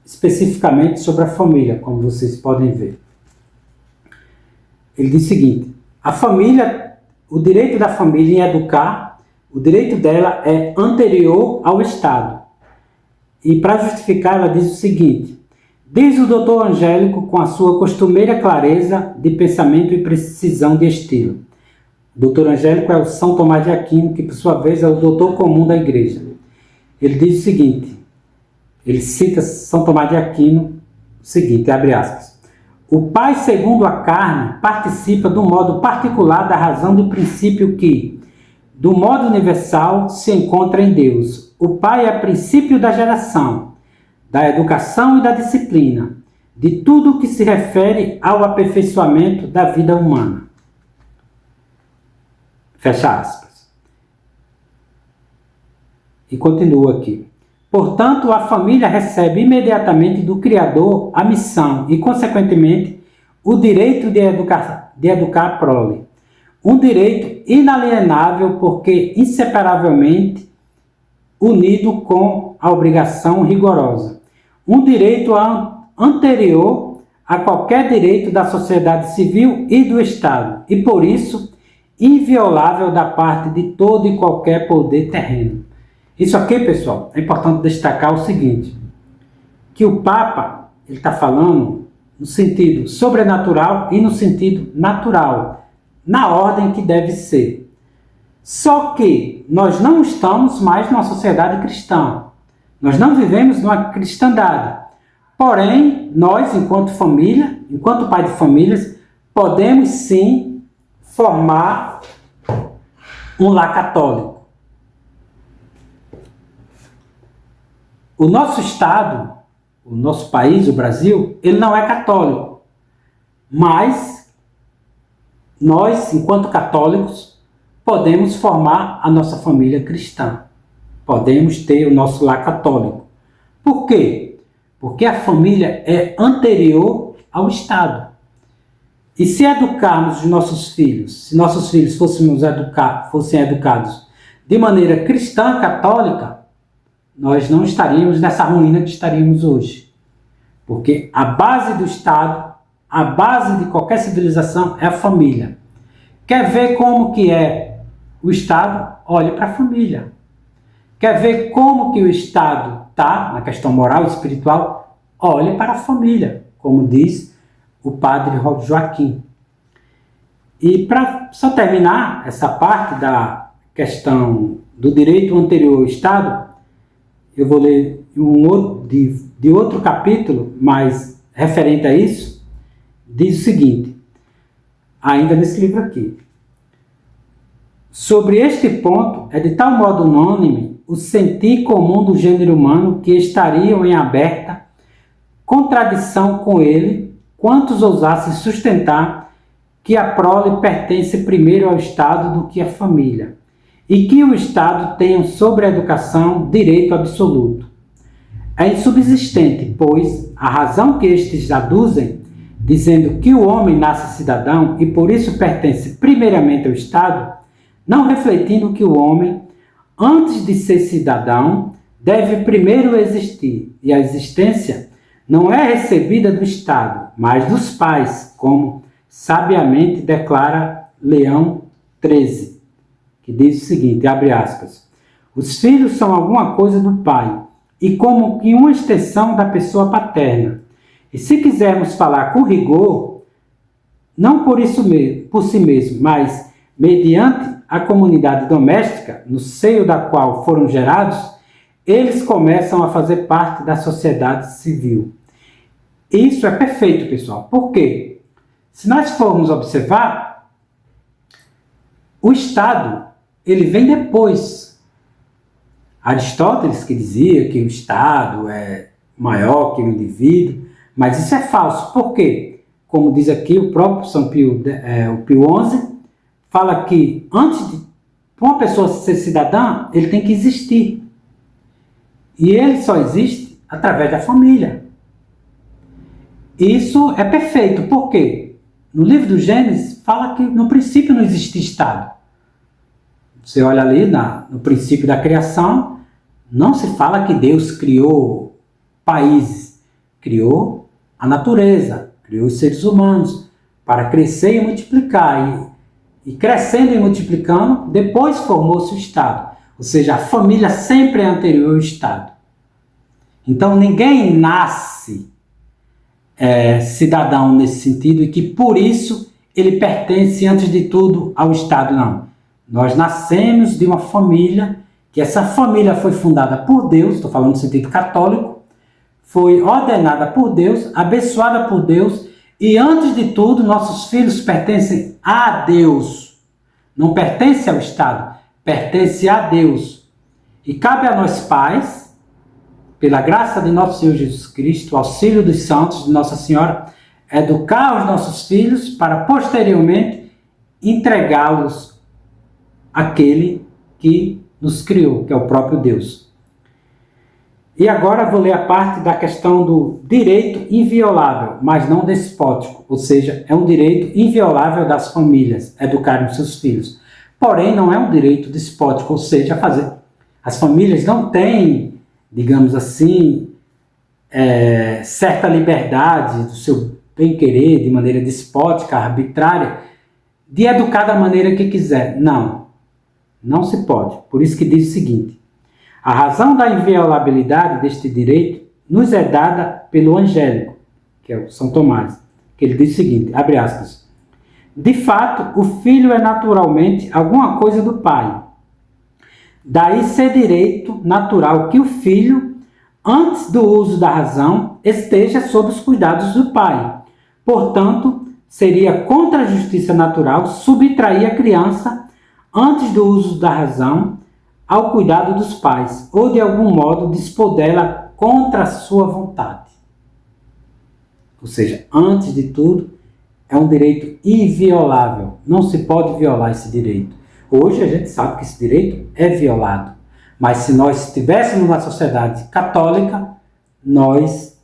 especificamente sobre a família, como vocês podem ver. Ele diz o seguinte, a família, o direito da família em educar, o direito dela é anterior ao Estado. E para justificar, ela diz o seguinte, diz o doutor Angélico com a sua costumeira clareza de pensamento e precisão de estilo. O doutor Angélico é o São Tomás de Aquino, que por sua vez é o doutor comum da igreja. Ele diz o seguinte, ele cita São Tomás de Aquino, o seguinte, abre aspas, o Pai segundo a carne participa do modo particular da razão do princípio que, do modo universal, se encontra em Deus. O Pai é princípio da geração, da educação e da disciplina, de tudo o que se refere ao aperfeiçoamento da vida humana. Fecha aspas. E continua aqui. Portanto, a família recebe imediatamente do Criador a missão e, consequentemente, o direito de educar a prole. Um direito inalienável porque inseparavelmente unido com a obrigação rigorosa. Um direito anterior a qualquer direito da sociedade civil e do Estado, e por isso inviolável da parte de todo e qualquer poder terreno. Isso aqui, pessoal, é importante destacar o seguinte, que o Papa ele está falando no sentido sobrenatural e no sentido natural, na ordem que deve ser. Só que nós não estamos mais numa sociedade cristã. Nós não vivemos numa cristandade. Porém, nós, enquanto família, enquanto pai de famílias, podemos sim formar um lar católico. O nosso Estado, o nosso país, o Brasil, ele não é católico. Mas nós, enquanto católicos, podemos formar a nossa família cristã. Podemos ter o nosso lar católico. Por quê? Porque a família é anterior ao Estado. E se educarmos os nossos filhos, se nossos filhos fossem educados de maneira cristã, católica, nós não estaríamos nessa ruína que estaríamos hoje. Porque a base do Estado, a base de qualquer civilização é a família. Quer ver como que é o Estado? Olhe para a família. Quer ver como que o Estado está na questão moral e espiritual? Olhe para a família, como diz o padre Joaquim. E para só terminar essa parte da questão do direito anterior ao Estado, eu vou ler de outro capítulo, mas referente a isso, diz o seguinte, ainda nesse livro aqui. Sobre este ponto, é de tal modo unânime o sentir comum do gênero humano que estariam em aberta contradição com ele quantos ousassem sustentar que a prole pertence primeiro ao Estado do que à família, e que o Estado tenha sobre a educação direito absoluto. É insubsistente, pois, a razão que estes aduzem, dizendo que o homem nasce cidadão e por isso pertence primeiramente ao Estado, não refletindo que o homem, antes de ser cidadão, deve primeiro existir, e a existência não é recebida do Estado, mas dos pais, como sabiamente declara Leão 13, que diz o seguinte, abre aspas, os filhos são alguma coisa do pai, e como que uma extensão da pessoa paterna. E se quisermos falar com rigor, não por isso mesmo, por si mesmo, mas mediante a comunidade doméstica, no seio da qual foram gerados, eles começam a fazer parte da sociedade civil. Isso é perfeito, pessoal. Por quê? Se nós formos observar, o Estado, ele vem depois. Aristóteles que dizia que o Estado é maior que o indivíduo, mas isso é falso. Por quê? Como diz aqui o próprio São Pio, o Pio XI, fala que antes de uma pessoa ser cidadã, ele tem que existir. E ele só existe através da família. Isso é perfeito. Por quê? No livro do Gênesis, fala que no princípio não existia Estado. Você olha ali no princípio da criação, não se fala que Deus criou países. Criou a natureza, criou os seres humanos para crescer e multiplicar. E crescendo e multiplicando, depois formou-se o Estado. Ou seja, a família sempre é anterior ao Estado. Então ninguém nasce cidadão nesse sentido e que por isso ele pertence antes de tudo ao Estado, não. Nós nascemos de uma família, que essa família foi fundada por Deus, estou falando no sentido católico, foi ordenada por Deus, abençoada por Deus, e antes de tudo, nossos filhos pertencem a Deus. Não pertence ao Estado, pertence a Deus. E cabe a nós pais, pela graça de nosso Senhor Jesus Cristo, auxílio dos santos de Nossa Senhora, educar os nossos filhos para posteriormente entregá-los àquele que nos criou, que é o próprio Deus. E agora vou ler a parte da questão do direito inviolável, mas não despótico, ou seja, é um direito inviolável das famílias educarem seus filhos. Porém, não é um direito despótico, ou seja, as famílias não têm, digamos assim, certa liberdade do seu bem-querer, de maneira despótica, arbitrária, de educar da maneira que quiser. Não se pode. Por isso que diz o seguinte, a razão da inviolabilidade deste direito nos é dada pelo angélico, que é o São Tomás, que ele diz o seguinte, abre aspas, de fato, o filho é naturalmente alguma coisa do pai. Daí ser direito natural que o filho, antes do uso da razão, esteja sob os cuidados do pai. Portanto, seria contra a justiça natural subtrair a criança, antes do uso da razão, ao cuidado dos pais, ou de algum modo dispor dela contra a sua vontade. Ou seja, antes de tudo, é um direito inviolável. Não se pode violar esse direito. Hoje a gente sabe que esse direito é violado. Mas se nós estivéssemos na sociedade católica, nós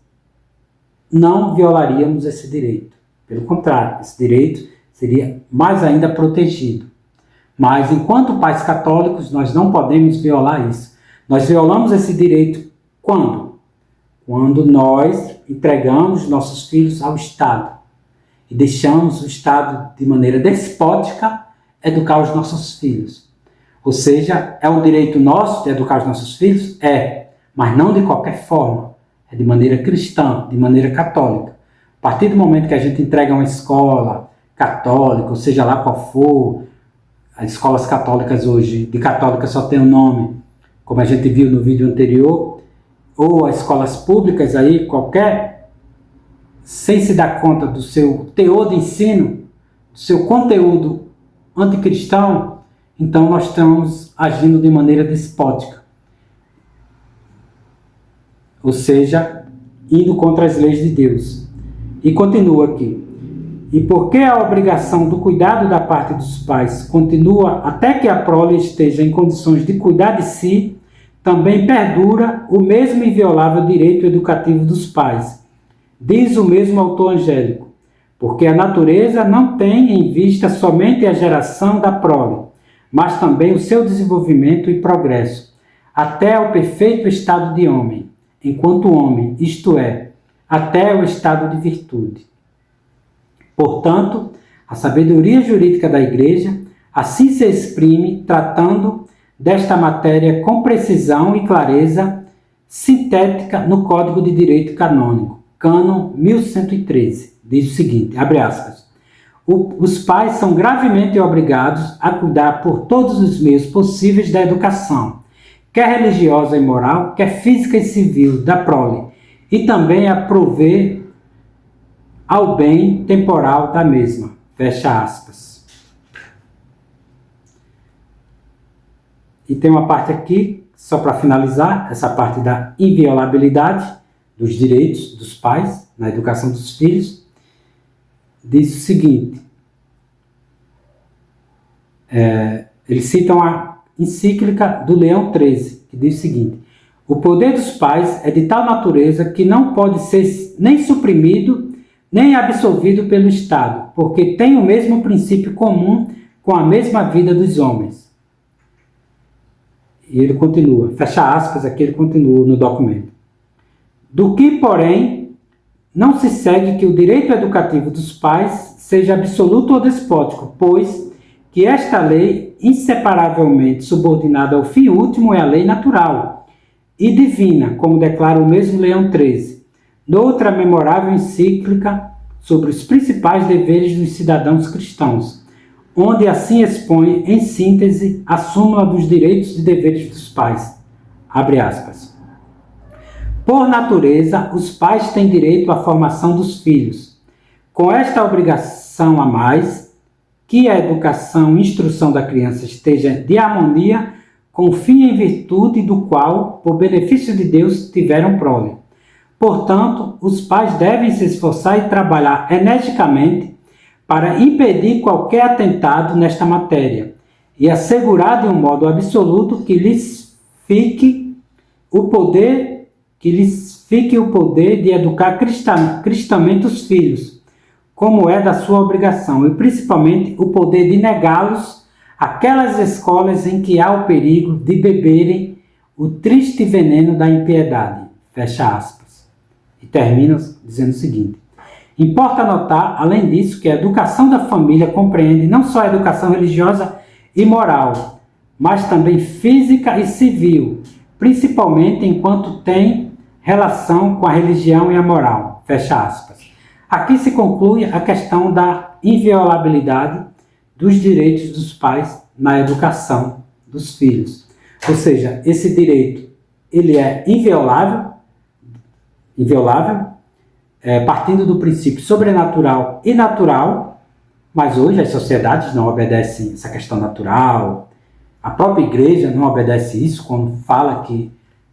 não violaríamos esse direito. Pelo contrário, esse direito seria mais ainda protegido. Mas enquanto pais católicos, nós não podemos violar isso. Nós violamos esse direito quando? Quando nós entregamos nossos filhos ao Estado e deixamos o Estado, de maneira despótica, educar os nossos filhos. Ou seja, é um direito nosso de educar os nossos filhos? Mas não de qualquer forma. É de maneira cristã, de maneira católica. A partir do momento que a gente entrega uma escola católica, ou seja lá qual for, as escolas católicas hoje, de católica só tem o nome, como a gente viu no vídeo anterior, ou as escolas públicas aí, qualquer, sem se dar conta do seu teor de ensino, do seu conteúdo anticristão, então nós estamos agindo de maneira despótica. Ou seja, indo contra as leis de Deus. E continua aqui. E porque a obrigação do cuidado da parte dos pais continua até que a prole esteja em condições de cuidar de si, também perdura o mesmo inviolável direito educativo dos pais. Diz o mesmo autor angélico, porque a natureza não tem em vista somente a geração da prole, mas também o seu desenvolvimento e progresso, até o perfeito estado de homem, enquanto homem, isto é, até o estado de virtude. Portanto, a sabedoria jurídica da Igreja assim se exprime tratando desta matéria com precisão e clareza sintética no Código de Direito Canônico, Cânon 1113. Diz o seguinte, abre aspas, os pais são gravemente obrigados a cuidar por todos os meios possíveis da educação, quer religiosa e moral, quer física e civil, da prole, e também a prover ao bem temporal da mesma. Fecha aspas. E tem uma parte aqui, só para finalizar, essa parte da inviolabilidade dos direitos dos pais na educação dos filhos. Diz o seguinte, eles citam a encíclica do Leão XIII, que diz o seguinte, o poder dos pais é de tal natureza que não pode ser nem suprimido, nem absolvido pelo Estado, porque tem o mesmo princípio comum com a mesma vida dos homens. E ele continua, fecha aspas, aqui ele continua no documento. Do que, porém, não se segue que o direito educativo dos pais seja absoluto ou despótico, pois que esta lei, inseparavelmente subordinada ao fim último, é a lei natural e divina, como declara o mesmo Leão XIII, noutra memorável encíclica sobre os principais deveres dos cidadãos cristãos, onde assim expõe, em síntese, a súmula dos direitos e deveres dos pais. Abre aspas. Por natureza, os pais têm direito à formação dos filhos. Com esta obrigação a mais, que a educação e instrução da criança esteja de harmonia com o fim em virtude do qual, por benefício de Deus, tiveram prole. Portanto, os pais devem se esforçar e trabalhar energicamente para impedir qualquer atentado nesta matéria e assegurar de um modo absoluto que lhes fique o poder de educar cristamente os filhos, como é da sua obrigação, e principalmente o poder de negá-los àquelas escolas em que há o perigo de beberem o triste veneno da impiedade. Fecha aspas. E termina dizendo o seguinte. Importa notar, além disso, que a educação da família compreende não só a educação religiosa e moral, mas também física e civil, principalmente enquanto tem relação com a religião e a moral. Fecha aspas. Aqui se conclui a questão da inviolabilidade dos direitos dos pais na educação dos filhos. Ou seja, esse direito ele é inviolável, partindo do princípio sobrenatural e natural, mas hoje as sociedades não obedecem essa questão natural, a própria igreja não obedece isso quando fala que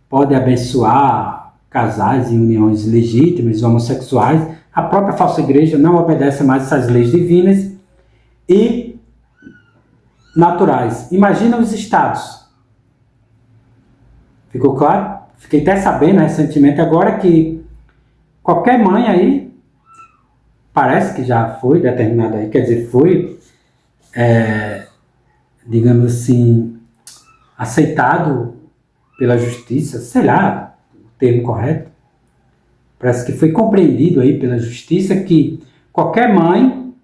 pode abençoar casais em uniões legítimas, homossexuais, a própria falsa igreja não obedece mais essas leis divinas e naturais. Imagina os estados. Ficou claro? Fiquei até sabendo recentemente agora que qualquer mãe aí, parece que já foi determinada aí, quer dizer, foi, digamos assim, aceitado pela justiça, sei lá o termo correto, parece que foi compreendido aí pela justiça que qualquer mãe,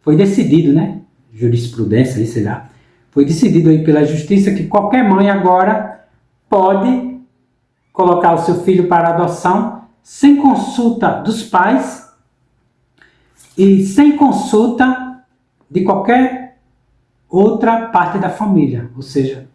foi decidido, né, jurisprudência aí, sei lá, foi decidido aí pela justiça que qualquer mãe agora pode colocar o seu filho para adoção sem consulta dos pais e sem consulta de qualquer outra parte da família, ou seja,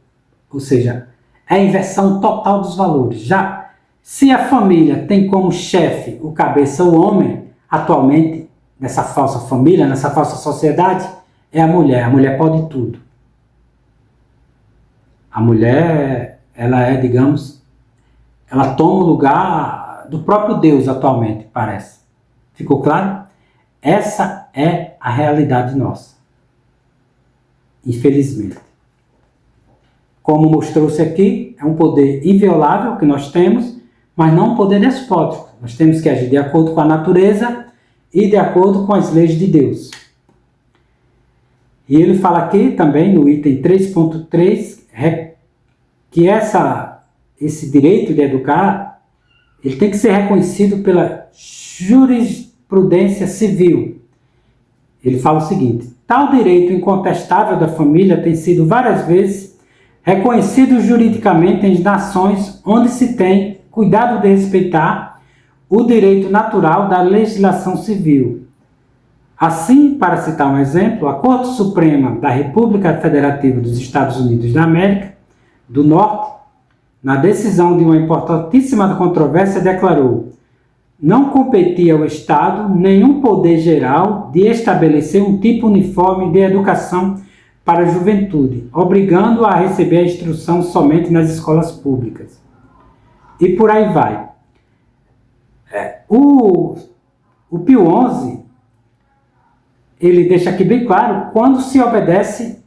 é a inversão total dos valores. Já se a família tem como chefe o cabeça o homem, atualmente, nessa falsa família, nessa falsa sociedade, é a mulher pode tudo. A mulher, ela é, digamos, ela toma o lugar do próprio Deus atualmente, parece. Ficou claro? Essa é a realidade nossa. Infelizmente. Como mostrou-se aqui, é um poder inviolável que nós temos, mas não um poder despótico. Nós temos que agir de acordo com a natureza e de acordo com as leis de Deus. E ele fala aqui também no item 3.3 que esse direito de educar ele tem que ser reconhecido pela jurisprudência civil, Ele fala o seguinte: tal direito incontestável da família tem sido várias vezes reconhecido juridicamente em nações onde se tem cuidado de respeitar o direito natural da legislação civil. Assim, para citar um exemplo, a Corte Suprema da República Federativa dos Estados Unidos da América do Norte, na decisão de uma importantíssima controvérsia, declarou: não competia ao Estado nenhum poder geral de estabelecer um tipo uniforme de educação para a juventude, obrigando-a a receber a instrução somente nas escolas públicas. E por aí vai. O Pio XI, ele deixa aqui bem claro quando se obedece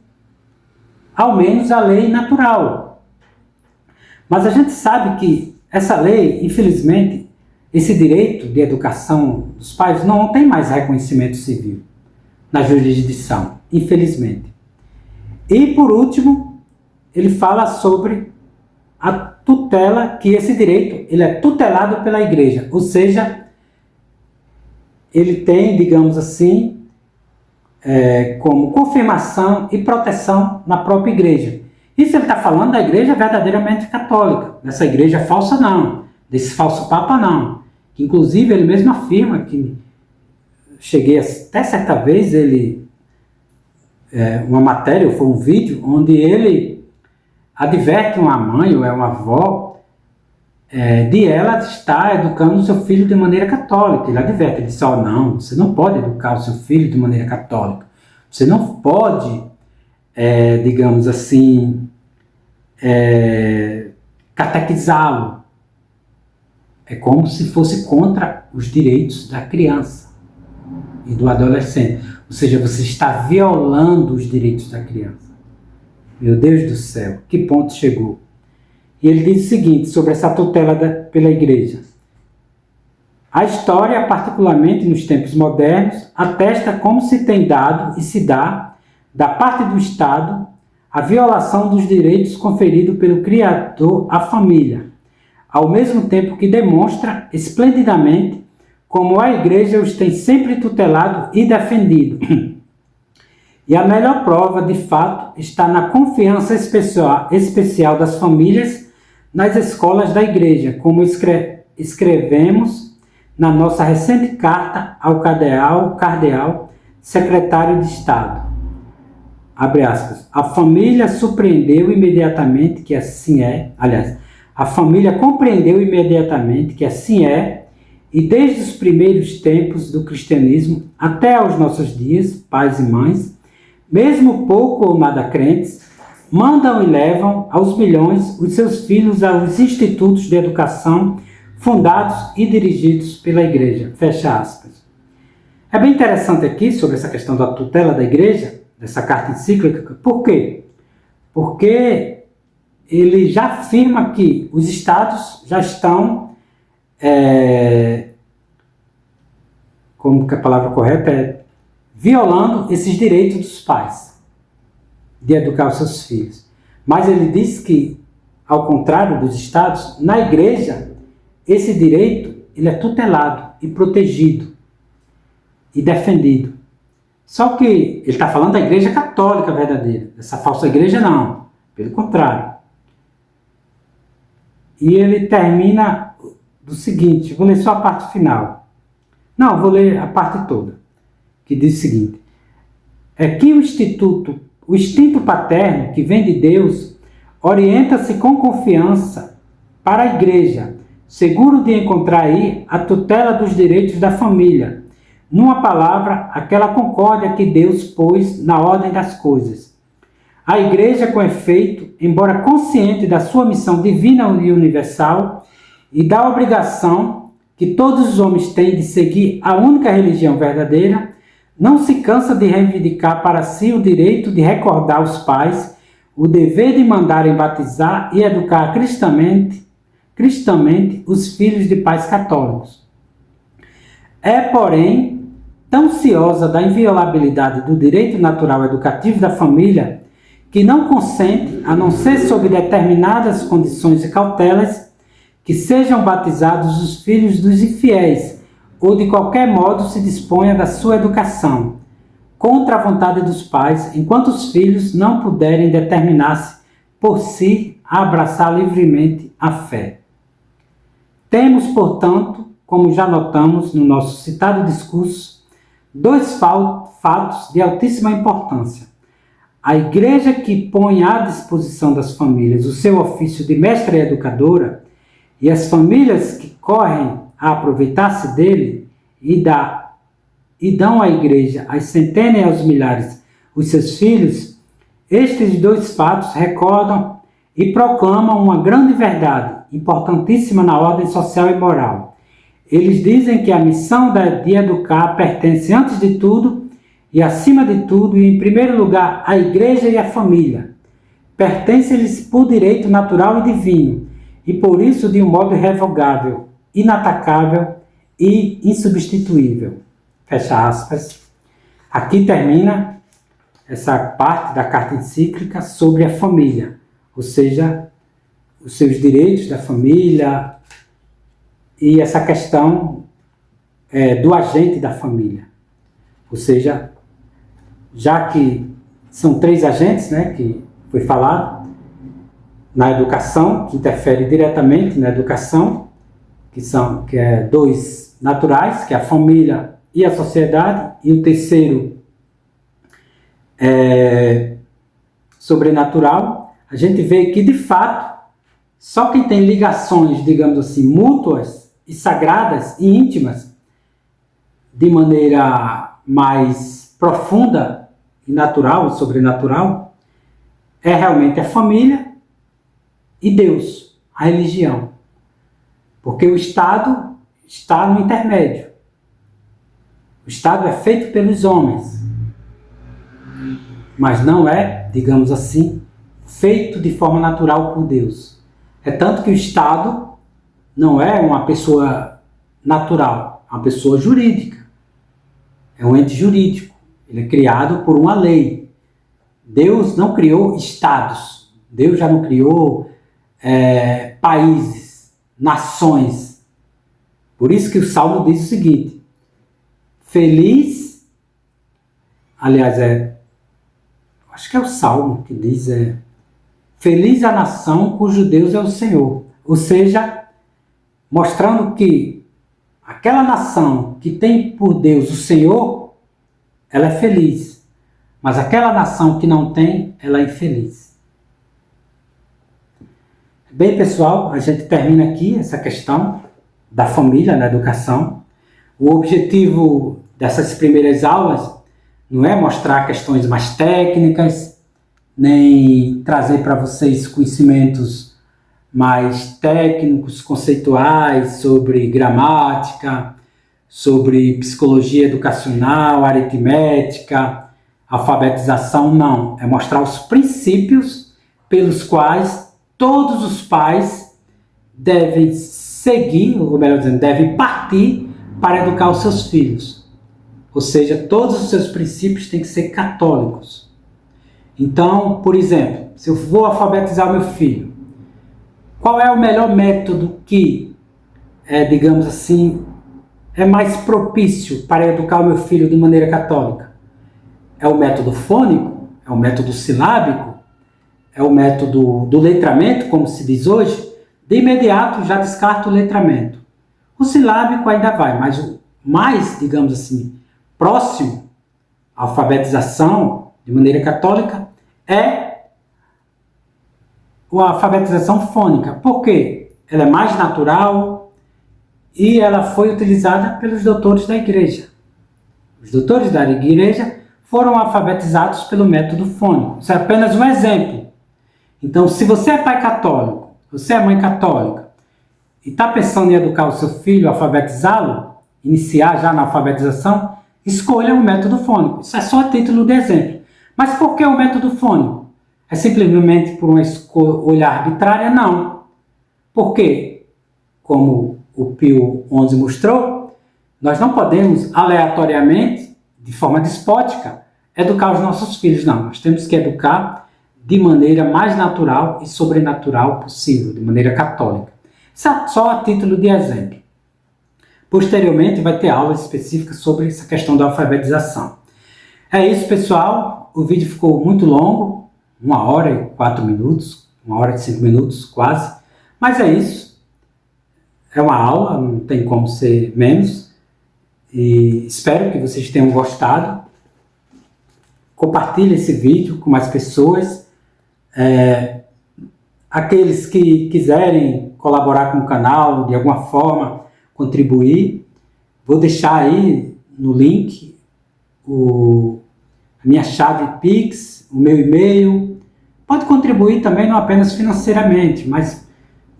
ao menos a lei natural. Mas a gente sabe que essa lei, infelizmente, esse direito de educação dos pais não tem mais reconhecimento civil na jurisdição, infelizmente. E, por último, ele fala sobre a tutela, que esse direito ele é tutelado pela igreja, ou seja, ele tem, digamos assim, como confirmação e proteção na própria igreja. Isso ele está falando da igreja verdadeiramente católica, dessa igreja falsa não, desse falso papa não. Que, inclusive, ele mesmo afirma que, cheguei até certa vez, uma matéria, ou foi um vídeo, onde ele adverte uma mãe ou uma avó de ela estar educando o seu filho de maneira católica. Ele adverte, ele diz: não, você não pode educar o seu filho de maneira católica. Você não pode, digamos assim, catequizá-lo. É como se fosse contra os direitos da criança e do adolescente. Ou seja, você está violando os direitos da criança. Meu Deus do céu, que ponto chegou? E ele diz o seguinte sobre essa tutela pela igreja: a história, particularmente nos tempos modernos, atesta como se tem dado e se dá, da parte do Estado, a violação dos direitos conferidos pelo Criador à família, ao mesmo tempo que demonstra esplendidamente como a igreja os tem sempre tutelado e defendido. E a melhor prova, de fato, está na confiança especial das famílias nas escolas da igreja, como escrevemos na nossa recente carta ao cardeal secretário de Estado. Abre aspas. A família surpreendeu imediatamente que assim é. Aliás, a família compreendeu imediatamente que assim é, e desde os primeiros tempos do cristianismo até aos nossos dias, pais e mães, mesmo pouco ou nada crentes, mandam e levam aos milhões os seus filhos aos institutos de educação fundados e dirigidos pela igreja. Fecha aspas. É bem interessante aqui sobre essa questão da tutela da igreja, dessa carta encíclica. Por quê? Porque ele já afirma que os estados já estão, como que a palavra correta é, violando esses direitos dos pais de educar os seus filhos. Mas ele diz que, ao contrário dos estados, na igreja, esse direito ele é tutelado e protegido e defendido. Só que ele está falando da igreja católica verdadeira, essa falsa igreja não, pelo contrário. E ele termina do seguinte, vou ler só a parte final. Não, vou ler a parte toda, que diz o seguinte: é que o instinto paterno que vem de Deus orienta-se com confiança para a igreja, seguro de encontrar aí a tutela dos direitos da família. Numa palavra, aquela concórdia que Deus pôs na ordem das coisas. A igreja, com efeito, embora consciente da sua missão divina e universal e da obrigação que todos os homens têm de seguir a única religião verdadeira, não se cansa de reivindicar para si o direito de recordar aos pais o dever de mandarem batizar e educar cristamente os filhos de pais católicos. É, porém, tão ciosa da inviolabilidade do direito natural educativo da família que não consente, a não ser sob determinadas condições e cautelas, que sejam batizados os filhos dos infiéis, ou de qualquer modo se disponha da sua educação. contra a vontade dos pais, enquanto os filhos não puderem determinar-se por si a abraçar livremente a fé. Temos, portanto, como já notamos no nosso citado discurso, dois fatos de altíssima importância. A igreja que põe à disposição das famílias o seu ofício de mestra e educadora, e as famílias que correm a aproveitar-se dele e dão à igreja, às centenas e aos milhares, os seus filhos, estes dois fatos recordam e proclamam uma grande verdade, importantíssima na ordem social e moral. Eles dizem que a missão de educar pertence antes de tudo e acima de tudo e em primeiro lugar à igreja e à família. Pertence-lhes por direito natural e divino e por isso de um modo irrevogável, inatacável e insubstituível. Fecha aspas. Aqui termina essa parte da carta encíclica sobre a família, ou seja, os seus direitos da família e essa questão do agente da família. Ou seja, já que são três agentes, né, que foi falado, na educação, que interfere diretamente na educação, que é dois naturais, que é a família e a sociedade, e o terceiro é sobrenatural, a gente vê que, de fato, só quem tem ligações, digamos assim, mútuas e sagradas e íntimas, de maneira mais profunda e natural, sobrenatural, é realmente a família e Deus, a religião. Porque o Estado está no intermédio. O Estado é feito pelos homens, mas não é, digamos assim, feito de forma natural por Deus. É tanto que o Estado não é uma pessoa natural, é uma pessoa jurídica. É um ente jurídico. Ele é criado por uma lei. Deus não criou estados. Deus já não criou países, nações. Por isso que o Salmo diz o seguinte: feliz, aliás, acho que é o Salmo que diz, feliz a nação cujo Deus é o Senhor. Ou seja, mostrando que aquela nação que tem por Deus o Senhor, ela é feliz. Mas aquela nação que não tem, ela é infeliz. Bem, pessoal, a gente termina aqui essa questão da família na educação. O objetivo dessas primeiras aulas não é mostrar questões mais técnicas, nem trazer para vocês conhecimentos mais técnicos, conceituais sobre gramática, sobre psicologia educacional, aritmética, alfabetização, não. É mostrar os princípios pelos quais todos os pais devem seguir, ou melhor dizendo, devem partir para educar os seus filhos. Ou seja, todos os seus princípios têm que ser católicos. Então, por exemplo, se eu vou alfabetizar o meu filho, qual é o melhor método que, digamos assim, é mais propício para educar o meu filho de maneira católica? É o método fônico? É o método silábico? É o método do letramento, como se diz hoje? De imediato já descarta o letramento. O silábico ainda vai, mas o mais, digamos assim, próximo à alfabetização de maneira católica é a alfabetização fônica. Por quê? Ela é mais natural e ela foi utilizada pelos doutores da igreja. Os doutores da igreja foram alfabetizados pelo método fônico. Isso é apenas um exemplo. Então, se você é pai católico, você é mãe católica, e está pensando em educar o seu filho, alfabetizá-lo, iniciar já na alfabetização, escolha o método fônico. Isso é só a título de exemplo. Mas por que o método fônico? É simplesmente por uma escolha arbitrária? Não. Por quê? Como o Pio XI mostrou, nós não podemos aleatoriamente, de forma despótica, educar os nossos filhos. Não, nós temos que educar de maneira mais natural e sobrenatural possível, de maneira católica. Isso é só a título de exemplo. Posteriormente vai ter aulas específicas sobre essa questão da alfabetização. É isso, pessoal. O vídeo ficou muito longo, 1 hora e 4 minutos, 1 hora e 5 minutos, quase. Mas é isso. É uma aula, não tem como ser menos. E espero que vocês tenham gostado. Compartilhe esse vídeo com mais pessoas. Aqueles que quiserem colaborar com o canal, de alguma forma, contribuir, vou deixar aí no link a minha chave Pix, o meu e-mail. Pode contribuir também, não apenas financeiramente, mas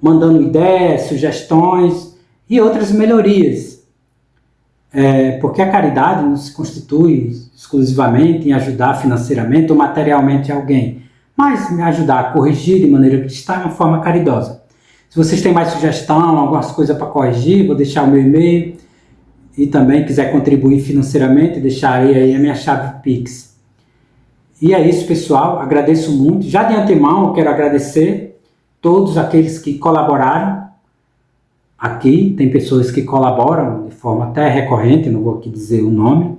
mandando ideias, sugestões e outras melhorias. Porque a caridade não se constitui exclusivamente em ajudar financeiramente ou materialmente alguém, mas me ajudar a corrigir de maneira cristã de uma forma caridosa. Se vocês têm mais sugestão, algumas coisas para corrigir, vou deixar o meu e-mail. E também quiser contribuir financeiramente, deixarei aí a minha chave Pix. E é isso, pessoal. Agradeço muito. Já de antemão, eu quero agradecer todos aqueles que colaboraram aqui. Tem pessoas que colaboram de forma até recorrente, não vou aqui dizer o nome.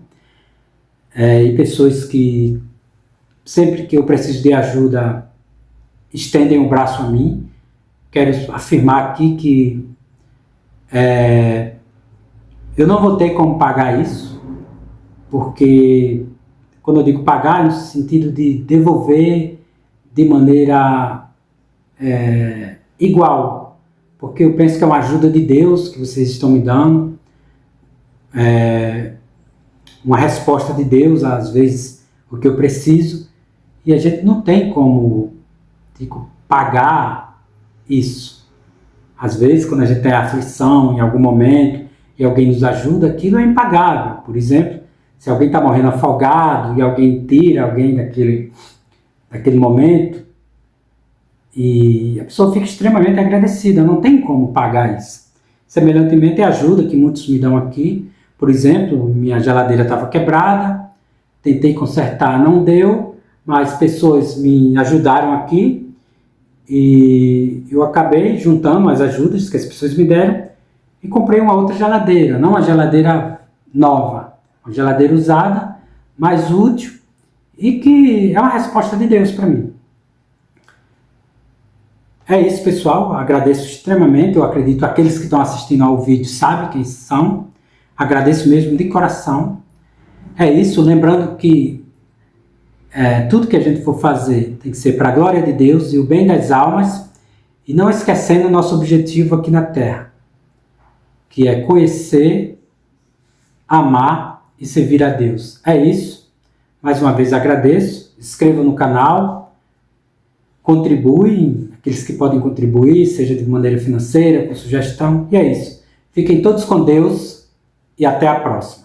E pessoas que, sempre que eu preciso de ajuda, estendem o braço a mim. Quero afirmar aqui que eu não vou ter como pagar isso, porque quando eu digo pagar, é no sentido de devolver de maneira igual, porque eu penso que é uma ajuda de Deus que vocês estão me dando, uma resposta de Deus, às vezes, o que eu preciso, e a gente não tem como pagar isso. Às vezes, quando a gente tem aflição em algum momento e alguém nos ajuda, aquilo é impagável. Por exemplo, se alguém está morrendo afogado e alguém tira alguém daquele momento, e a pessoa fica extremamente agradecida, não tem como pagar isso. Semelhantemente, a ajuda que muitos me dão aqui, por exemplo, minha geladeira estava quebrada, tentei consertar, não deu, mas pessoas me ajudaram aqui e eu acabei juntando as ajudas que as pessoas me deram e comprei uma outra geladeira, não uma geladeira nova, uma geladeira usada, mais útil e que é uma resposta de Deus para mim. É isso, pessoal. Agradeço extremamente. Eu acredito que aqueles que estão assistindo ao vídeo sabem quem são. Agradeço mesmo de coração. É isso. Lembrando que tudo que a gente for fazer tem que ser para a glória de Deus e o bem das almas. E não esquecendo o nosso objetivo aqui na Terra, que é conhecer, amar e servir a Deus. É isso. Mais uma vez agradeço. Inscreva no canal. Contribuem, aqueles que podem contribuir, seja de maneira financeira, com sugestão. E é isso. Fiquem todos com Deus e até a próxima.